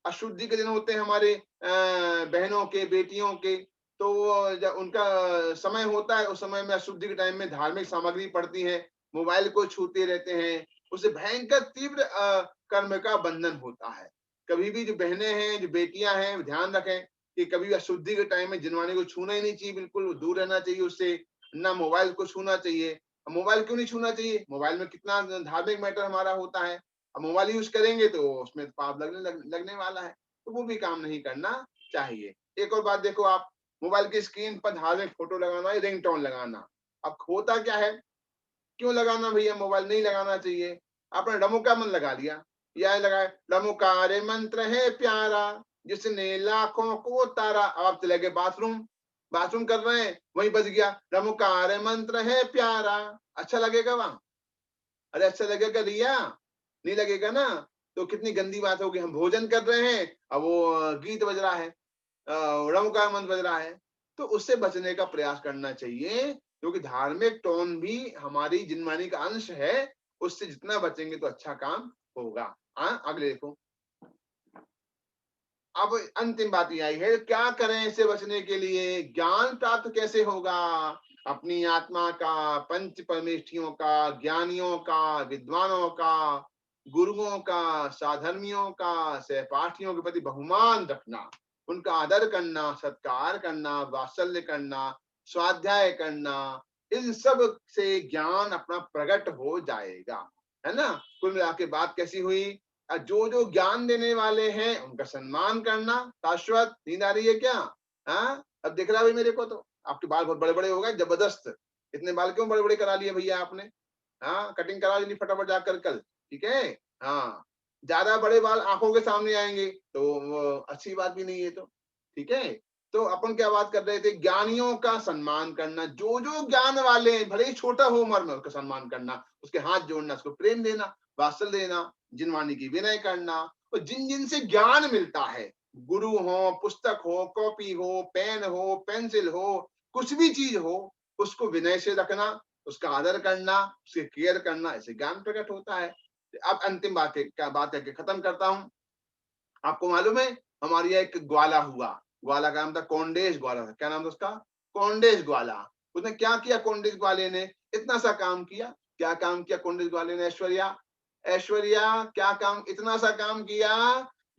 अशुद्धि के दिन होते हैं हमारे बहनों के, बेटियों के, तो वो जब उनका समय होता है, उस समय में अशुद्धि के टाइम में धार्मिक सामग्री पढ़ती है, मोबाइल को छूते रहते हैं, उससे भयंकर तीव्र कर्म का बंधन होता है। कभी भी जो बहनें हैं, जो बेटियां हैं, ध्यान रखें कि कभी अशुद्धि के टाइम में जिनवाणी को छूना ही नहीं चाहिए, बिल्कुल दूर रहना चाहिए उससे, ना मोबाइल को छूना चाहिए। मोबाइल क्यों नहीं छूना चाहिए? मोबाइल में कितना धार्मिक मैटर हमारा होता है। अब मोबाइल यूज करेंगे तो उसमें पाप लगने वाला है, तो वो भी काम नहीं करना चाहिए। एक और बात देखो, आप मोबाइल की स्क्रीन पर धार्मिक फोटो लगाना, रिंगटोन लगाना। अब होता क्या है, क्यों लगाना भैया, मोबाइल नहीं लगाना चाहिए। आपने डमुका मन लगा लिया, या लगाए डमुकारे मंत्र है प्यारा जिसने लाखों को तारा। अब आप चले गए बाथरूम, बाथरूम कर रहे हैं, वहीं बज गया डमुकारे मंत्र है प्यारा। अच्छा लगेगा वहां? अरे अच्छा लगेगा रिया? नहीं लगेगा ना। तो कितनी गंदी बात होगी, हम भोजन कर रहे हैं, अब वो गीत बज रहा है, रमुका मंत्र बज रहा है। तो उससे बचने का प्रयास करना चाहिए, क्योंकि धार्मिक टोन भी हमारी जिनवाणी का अंश है। उससे जितना बचेंगे तो अच्छा काम होगा। हाँ, अगले देखो। अब अंतिम बात ये आई है, क्या करें इससे बचने के लिए, ज्ञान प्राप्त कैसे होगा? अपनी आत्मा का, पंच परमेष्ठियों का, ज्ञानियों का, विद्वानों का, गुरुओं का, साधर्मियों का, सहपाठियों के प्रति बहुमान रखना, उनका आदर करना, सत्कार करना, वात्सल्य करना, स्वाध्याय करना। इन सब से ज्ञान अपना प्रकट हो जाएगा, है ना। कुल मिला के बात कैसी हुई? जो जो ज्ञान देने वाले हैं उनका सम्मान करना। शाश्वत नींद आ रही है क्या? हाँ, अब दिख रहा है भाई मेरे को तो आपके बाल बहुत बड़े बड़े हो गए, जबरदस्त। इतने बाल क्यों बड़े बड़े करा लिए भैया आपने? हाँ, कटिंग करा ली फटाफट जाकर कल, ठीक है। हाँ, ज्यादा बड़े बाल आंखों के सामने आएंगे तो वो अच्छी बात भी नहीं है, तो ठीक है। तो अपन क्या बात कर रहे थे, ज्ञानियों का सम्मान करना। जो जो ज्ञान वाले हैं, भले ही छोटा हो उम्र में, उसका सम्मान करना, उसके हाथ जोड़ना, उसको प्रेम देना, वात्सल्य देना, जिनवाणी की विनय करना। और जिन जिन से ज्ञान मिलता है, गुरु हो, पुस्तक हो, कॉपी हो, पेन हो, पेंसिल हो, कुछ भी चीज हो, उसको विनय से रखना, उसका आदर करना, उसकी केयर करना, ऐसे ज्ञान प्रकट होता है। अब अंतिम बात है, क्या बात है कि खत्म करता हूं। आपको मालूम है, हमारे यहाँ एक ग्वाला हुआ, ग्वाला का नाम था कोंडेश ग्वाला था। क्या नाम था उसका? कोंडेश ग्वाला। उसने क्या किया, कोंडेश ग्वाले ने इतना सा काम किया। क्या काम किया कोंडेश ग्वाले ने? ऐश्वर्या, ऐश्वर्या क्या काम, इतना सा काम किया,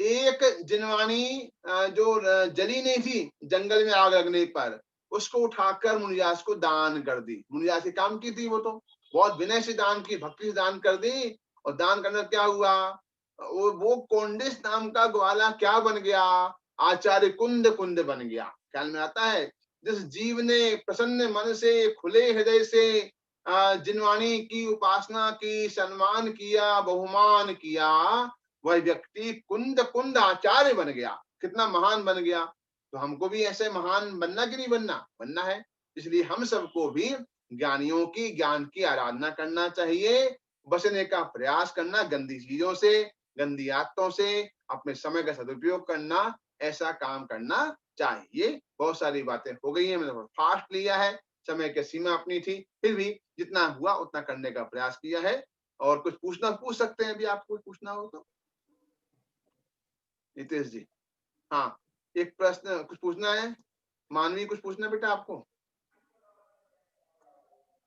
एक जिनवाणी जो जली नहीं थी जंगल में आग लगने पर, उसको उठाकर मुनियास को दान कर दी। मुनियास की काम की थी वो, तो बहुत विनय से दान की, भक्ति से दान कर दी। और दान करने क्या हुआ, वो कोंडिस नाम का ग्वाला क्या बन गया? आचार्य कुंद कुंद बन गया। ख्याल में आता है? जिस जीव ने प्रसन्न मन से, खुले हृदय से जिनवाणी की उपासना की, सम्मान किया, बहुमान किया, वह व्यक्ति कुंद कुंद आचार्य बन गया, कितना महान बन गया। तो हमको भी ऐसे महान बनना कि नहीं बनना? बनना है। इसलिए हम सबको भी ज्ञानियों की, ज्ञान की आराधना करना चाहिए, बचने का प्रयास करना गंदी चीजों से, गंदी आदतों से, अपने समय का सदुपयोग करना, ऐसा काम करना चाहिए। बहुत सारी बातें हो गई हैं, मैंने फास्ट लिया है, समय की सीमा अपनी थी, फिर भी जितना हुआ उतना करने का प्रयास किया है। और कुछ पूछना पूछ सकते हैं, अभी आपको पूछना हो तो। नितेश जी, हाँ, एक प्रश्न कुछ पूछना है? मानवी कुछ पूछना है बेटा आपको?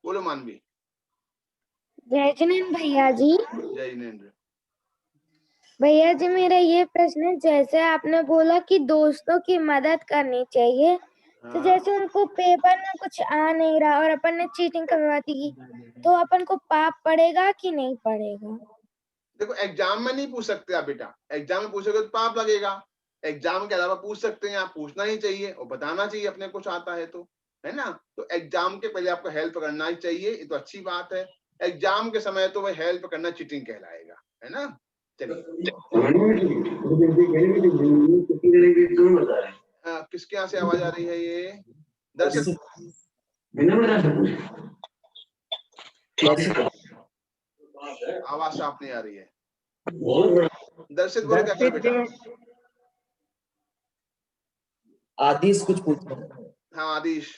बोलो मानवी। जय जिनेन्द्र भैया जी। जय जिनेन्द्र। भैया जी, मेरा ये प्रश्न है, जैसे आपने बोला कि दोस्तों की मदद करनी चाहिए, तो हाँ, जैसे उनको पेपर में कुछ आ नहीं रहा और अपन ने चीटिंग करवा दी, तो अपन को पाप पड़ेगा कि नहीं पड़ेगा? देखो, एग्जाम में नहीं पूछ सकते आप बेटा, एग्जाम में पूछोगे तो पाप लगेगा। एग्जाम के अलावा पूछ सकते हैं आप, पूछना ही चाहिए और बताना चाहिए अपने कुछ आता है तो। है ना। तो एग्जाम के पहले आपको हेल्प करना ही चाहिए, ये तो अच्छी बात है। एग्जाम के समय तो वह हेल्प करना चीटिंग कहलाएगा, है ना। चलिए किसके यहाँ से आवाज आ रही है ये? दर्शक आवाज साफ नहीं आ रही है। दर्शित बोलो क्या कर बेटा? आदिश कुछ पूछो। हाँ आदिश।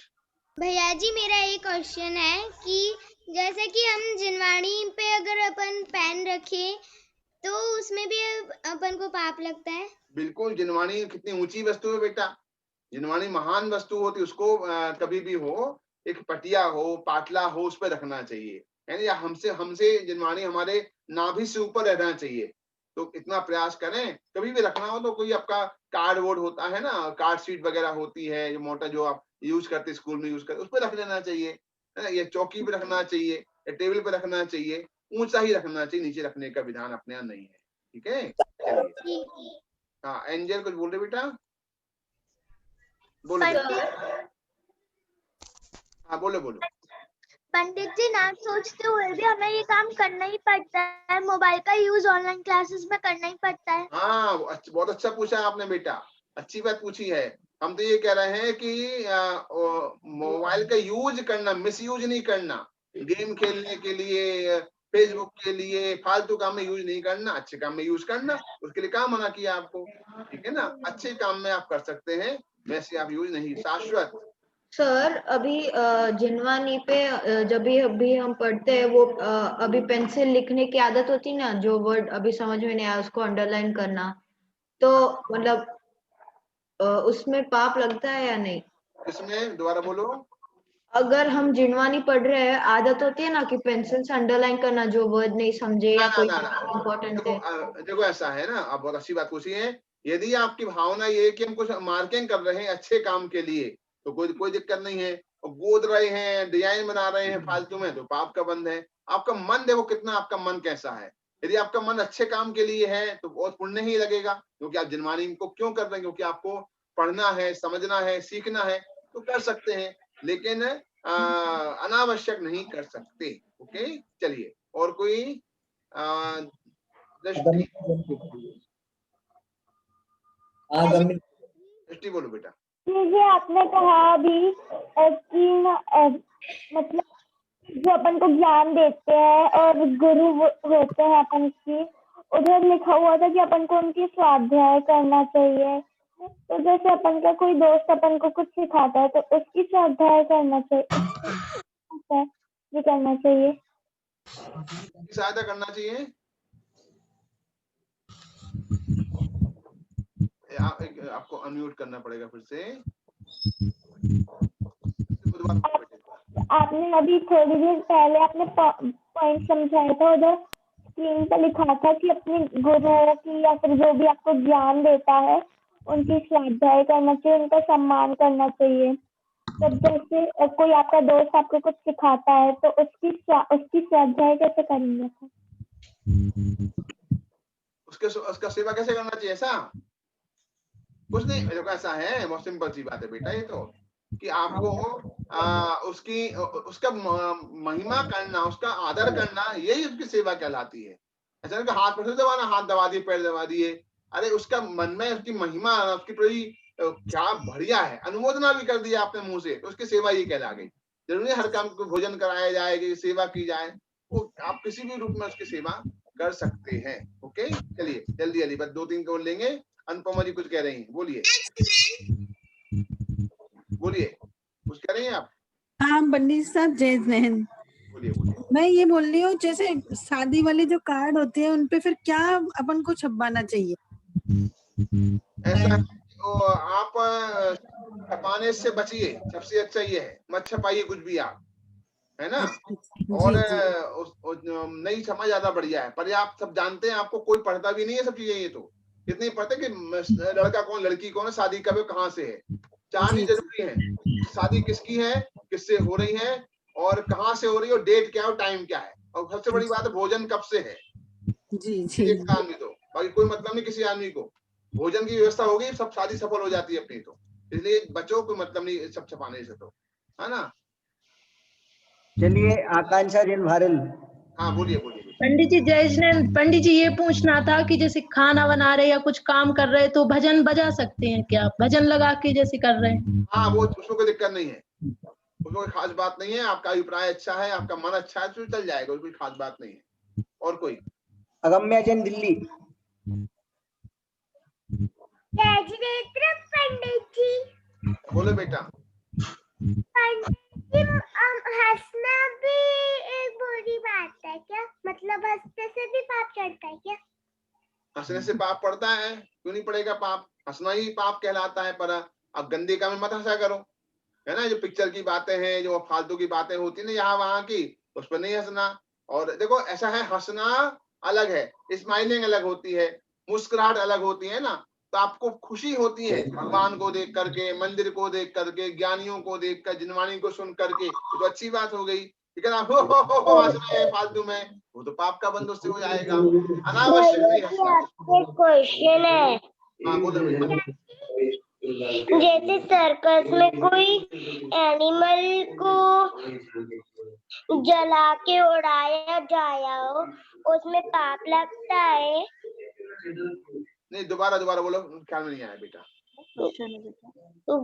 भैया जी मेरा एक क्वेश्चन है कि जैसे कि हम जिनवाणी पे अगर अपन पेन रखें तो उसमें भी अपन को पाप लगता है? बिल्कुल, जिनवाणी कितनी ऊंची वस्तु है बेटा, जिनवाणी महान वस्तु होती, उसको कभी भी हो, एक पटिया हो, पाटला हो, उस पर रखना चाहिए, है ना। या हमसे जिनवाणी हमारे नाभि से ऊपर रहना चाहिए। तो इतना प्रयास करें, कभी भी रखना हो तो कोई आपका कार्ड बोर्ड होता है ना, कार्ड शीट वगैरह होती है जो मोटा, जो आप यूज करते स्कूल में यूज करते, उस पर रख लेना चाहिए, है ना। ये चौकी पे रखना चाहिए या टेबल पे रखना चाहिए, ऊंचा ही रखना चाहिए, नीचे रखने का विधान अपने यहाँ नहीं है, ठीक है। चलिए हाँ एंजल कुछ बोल रहे बेटा, बोलो हाँ बोलो बोलो। पंडित जी ना सोचते हुए भी हमें ये काम करना ही पड़ता है, मोबाइल का यूज ऑनलाइन क्लासेस में करना ही पड़ता है। हाँ बहुत अच्छा पूछा आपने बेटा, अच्छी बात पूछी है। हम तो ये कह रहे हैं कि मोबाइल का यूज करना, मिस यूज नहीं करना, गेम खेलने के लिए, फेसबुक के लिए फालतू काम में यूज नहीं करना, अच्छे काम में यूज करना। उसके लिए काम मना किया आपको, ठीक है ना। अच्छे काम में आप कर सकते हैं, वैसे आप यूज नहीं। शाश्वत सर अभी जिनवानी पे जब भी अभी हम पढ़ते हैं वो अभी पेंसिल लिखने की आदत होती है ना, जो वर्ड अभी समझ में नहीं आया उसको अंडरलाइन करना, तो मतलब उसमें पाप लगता है या नहीं? इसमें दोबारा बोलो। अगर हम जिनवानी पढ़ रहे हैं, आदत होती है ना कि पेंसिल से अंडरलाइन करना जो वर्ड नहीं समझे या कोई इम्पोर्टेंट है। देखो ऐसा है ना, आप बहुत अच्छी बात पूछी है। यदि आपकी भावना ये है कि हम कुछ मार्किंग कर रहे हैं अच्छे काम के लिए, तो कोई दिक्कत नहीं है। और गोद रहे हैं, डिजाइन बना रहे हैं फालतू में, तो पाप का बंध है। आपका मन देखो कितना, आपका मन कैसा है। यदि आपका मन अच्छे काम के लिए है तो बहुत पुण्य ही लगेगा, क्योंकि आप जिनवानी को क्यों कर रहे हैं, क्योंकि आपको पढ़ना है, समझना है, सीखना है, तो कर सकते हैं, लेकिन अनावश्यक नहीं कर सकते। ओके चलिए, और कोई दृष्टि बोलो बेटा। ये आपने कहा अभी कि मतलब जो अपन को ज्ञान देते हैं और गुरु होते हैं अपन की, उधर लिखा हुआ था कि अपन को उनकी स्वाध्याय करना चाहिए। तो जैसे अपन का कोई दोस्त अपन को कुछ सिखाता है तो उसकी स्वाध्याय करना चाहिए, ये करना चाहिए, सहायता करना चाहिए। आपको अनम्यूट करना पड़ेगा फिर से। आपने अभी थोड़ी देर पहले आपने पॉइंट समझाया था, उधर स्क्रीन पर लिखा था कि अपने गुरुओं की या फिर जो भी आपको ज्ञान देता है उनकी स्वाध्याय करना चाहिए, उनका सम्मान करना चाहिए। तो जैसे कोई आपका दोस्त आपको कुछ सिखाता है तो उसकी स्वाध्याय कैसे करेंगे? उसका सेवा कैसे करना चाहिए? ऐसा कुछ नहीं, देखो ऐसा है, बहुत सिंपल सी बात है बेटा ये तो, कि आपको उसका महिमा करना, उसका आदर करना, यही उसकी सेवा कहलाती है। ऐसा नहीं कि हाथ पर दबाना, हाथ दबा दिए, पैर दबा दिए। अरे उसका मन में उसकी महिमा, उसकी प्रति क्या बढ़िया है, अनुमोदना भी कर दिया आपने मुंह से, तो उसकी सेवा ये कहला गई। जरूरी हर काम को भोजन कराया जाए, कि सेवा की जाए, वो आप किसी भी रूप में उसकी सेवा कर सकते हैं। ओके चलिए जल्दी जल्दी, बस 2-3 को लेंगे। अनुपमा जी कुछ कह रही हैं, बोलिए बोलिए, कुछ कह रही हैं आप? हाँ पंडित साहब जय जैन। मैं ये बोल रही हूँ, जैसे शादी वाले जो कार्ड होते हैं उनपे फिर क्या अपन को छपवाना चाहिए? ऐसा आप छपाने से बचिए, सबसे अच्छा ये है, मत छपाइए कुछ भी आप, है ना। और नहीं छपा ज्यादा बढ़िया है, पर आप सब जानते हैं आपको कोई पढ़ता भी नहीं है सब चीजें। ये तो इतने पढ़ते कि लड़का कौन, लड़की कौन है, शादी कब है, कहाँ से है, जाननी जरूरी है। शादी किसकी है, किससे हो रही है, और कहाँ से हो रही है, और डेट क्या है, और टाइम क्या है, और सबसे बड़ी बात है भोजन कब से है। एक आदमी तो, बाकी कोई मतलब नहीं किसी आदमी को, भोजन की व्यवस्था होगी सब शादी सफल हो जाती है अपनी। तो इसलिए बच्चों को मतलब नहीं सब छपाने से। तो है ना। चलिए आकांक्षा जैन भारल। हाँ बोलिए बोलिए। पंडित जी जय स्नेह। पंडित जी ये पूछना था कि जैसे खाना बना रहे या कुछ काम कर रहे तो भजन बजा सकते हैं क्या? भजन लगा के जैसे कर रहे हैं। हाँ वो उसमें कोई दिक्कत नहीं है, उसमें कोई खास बात नहीं है। आपका अभिप्राय अच्छा है, आपका मन अच्छा है तो चल जाएगा, कोई खास बात नहीं है। और कोई? अगम्या जैन दिल्ली। पंडित जी। बोलो बेटा। हंसना भी एक बुरी बात है क्या? मतलब हंसने से भी पाप चढ़ता है क्या? हंसने से पाप पड़ता है, क्यों नहीं पड़ेगा पाप? हंसना ही पाप कहलाता है। पर अब गंदे काम में मत हंसा करो, है ना। जो पिक्चर की बातें हैं, जो फालतू की बातें होती है ना यहाँ वहां की, उस पर नहीं हंसना। और देखो ऐसा है, हंसना अलग है, स्माइलिंग अलग होती है, मुस्कुराहट अलग होती है ना। तो आपको खुशी होती है भगवान को देख करके, मंदिर को देख करके, ज्ञानियों को देख कर, जिनवाणी को सुन करके, तो अच्छी बात हो गई। लेकिन आप हो हंस रहे हैं फालतू में, वो तो पाप का बंदोबस्त हो जाएगा। अनावश्यक नहीं हंसना। क्वेश्चन है, हाँ बोलो बेटा। जैसे सर्कस में कोई एनिमल को जला के उड़ाया जाया हो, उसमें पाप लगता है? नहीं दोबारा बोलो, ख्याल में नहीं आया बेटा।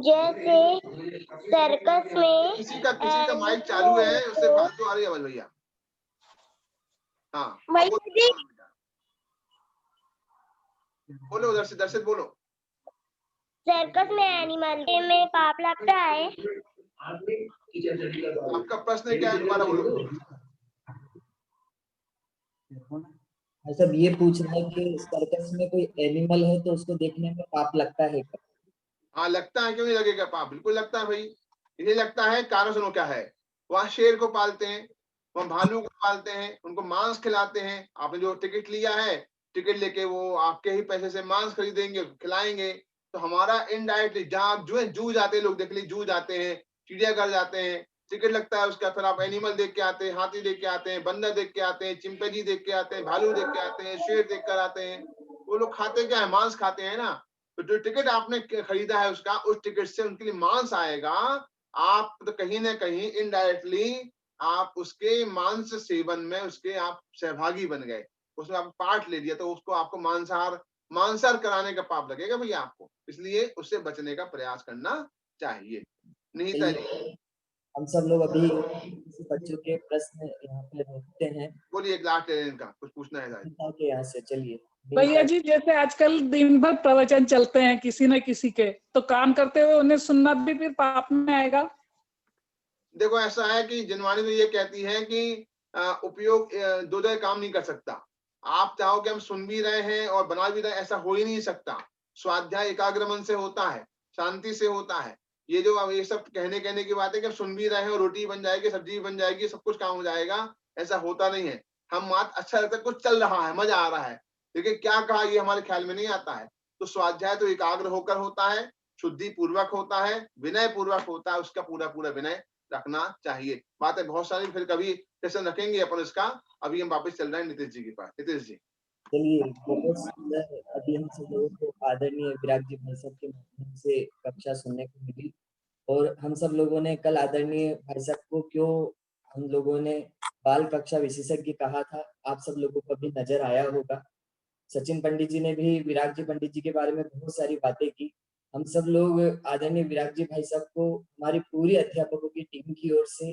जैसे सर्कस में किसी का माइक चालू है, उससे फालतू आ रही है आवाज भैया। हाँ बोलो उधर से, दर्शित बोलो। सर्कस में एनिमल में पाप लगता है? आपका प्रश्न क्या है, दोबारा बोलो। सब ये पूछ रहा है कि सर्कस में कोई एनिमल है तो उसको देखने में पाप लगता है क्या? हाँ लगता है, क्यों नहीं लगेगा पाप? बिल्कुल लगता है भाई। इन्हें लगता है, कारण सुनो क्या है। वहाँ शेर को पालते हैं, वहाँ भालू को पालते हैं, उनको मांस खिलाते हैं। आपने जो टिकट लिया है, टिकट लेके वो आपके ही पैसे से मांस खरीदेंगे, खिलाएंगे। तो हमारा इनडायरेक्टली, जहाँ आप जू जाते हैं, लोग देख लीजिए, जू जाते हैं, चिड़ियाघर जाते हैं, टिकट लगता है उसका। फिर आप एनिमल देख के आते हैं, हाथी देख के आते हैं, बंदर देख के आते हैं, चिंपैंजी देख के आते हैं, भालू देख के आते हैं, शेर देख कर आते हैं। वो लोग खाते क्या है? मांस खाते हैं ना। तो जो टिकट आपने खरीदा है उसका, उस टिकट से उनके लिए मांस आएगा। आप तो कहीं ना कहीं इनडायरेक्टली आप उसके मांस सेवन में उसके आप सहभागी बन गए, उसमें आप पार्ट ले लिया, तो उसको आपको मांसाहार कराने का पाप लगेगा भैया आपको। इसलिए उससे बचने का प्रयास करना चाहिए। नहीं तो हम सब लोग अभी बच्चों के प्रश्न यहाँ पे रोकते हैं। बोलिए, लास्ट इनका कुछ पूछना है यहाँ से। चलिए भैया जी, जैसे आजकल दिन भर प्रवचन चलते हैं किसी न किसी के, तो काम करते हुए उन्हें सुनना भी फिर पाप में आएगा? देखो ऐसा है कि जिनवाणी तो ये कहती है कि उपयोग दो जगह काम नहीं कर सकता। आप चाहो कि हम सुन भी रहे हैं और बना भी रहे हैं, ऐसा हो ही नहीं सकता। स्वाध्याय एकाग्र मन से होता है, शांति से होता है। ये जो ये सब कहने की बात है कि सुन भी रहे हैं और रोटी बन जाएगी, सब्जी बन जाएगी, सब कुछ काम हो जाएगा, ऐसा होता नहीं है। हम मात्र अच्छा लगता है, कुछ चल रहा है, मजा आ रहा है, लेकिन क्या कहा ये हमारे ख्याल में नहीं आता है। तो स्वाध्याय तो एकाग्र होकर होता है, शुद्धि पूर्वक होता है, विनय पूर्वक होता है, उसका पूरा विनय रखना चाहिए। बातें बहुत सारी, फिर कभी सेशन रखेंगे अपन इसका। अभी हम वापस चल रहे हैं नीतीश जी के पास। नीतीश जी चलिए, बहुत सुंदर अभी हम सब लोगों को आदरणीय विराग जी भाई साहब के माध्यम से कक्षा सुनने को मिली। और हम सब लोगों ने कल आदरणीय भाई साहब को क्यों हम लोगों ने बाल कक्षा विशेषज्ञ कहा था, आप सब लोगों को भी नजर आया होगा। सचिन पंडित जी ने भी विराग जी पंडित जी के बारे में बहुत सारी बातें की। हम सब लोग आदरणीय विराग जी भाई साहब को हमारी पूरी अध्यापकों की टीम की ओर से,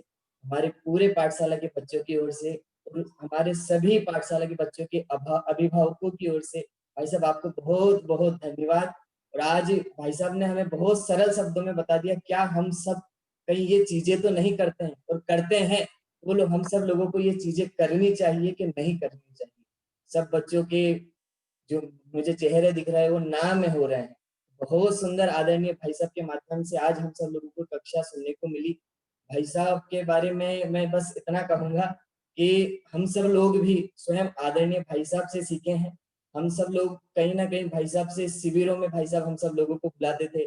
हमारे पूरे पाठशाला के बच्चों की ओर से और हमारे सभी पाठशाला के बच्चों के अभिभावकों की ओर से भाई साहब आपको बहुत बहुत धन्यवाद। और आज भाई साहब ने हमें बहुत सरल शब्दों में बता दिया, क्या हम सब कहीं ये चीजें तो नहीं करते हैं, और करते हैं बोलो हम सब लोगों को ये चीजें करनी चाहिए कि नहीं करनी चाहिए। सब बच्चों के जो मुझे चेहरे दिख रहा है वो नाम में हो रहे हैं। बहुत सुंदर आदरणीय भाई साहब के माध्यम से आज हम सब लोगों को कक्षा सुनने को मिली। भाई साहब के बारे में मैं बस इतना कहूंगा कि हम सब लोग भी स्वयं आदरणीय भाई साहब से सीखे हैं। हम सब लोग कहीं ना कहीं भाई साहब से शिविरों में भाई साहब हम सब लोगों को बुलाते थे,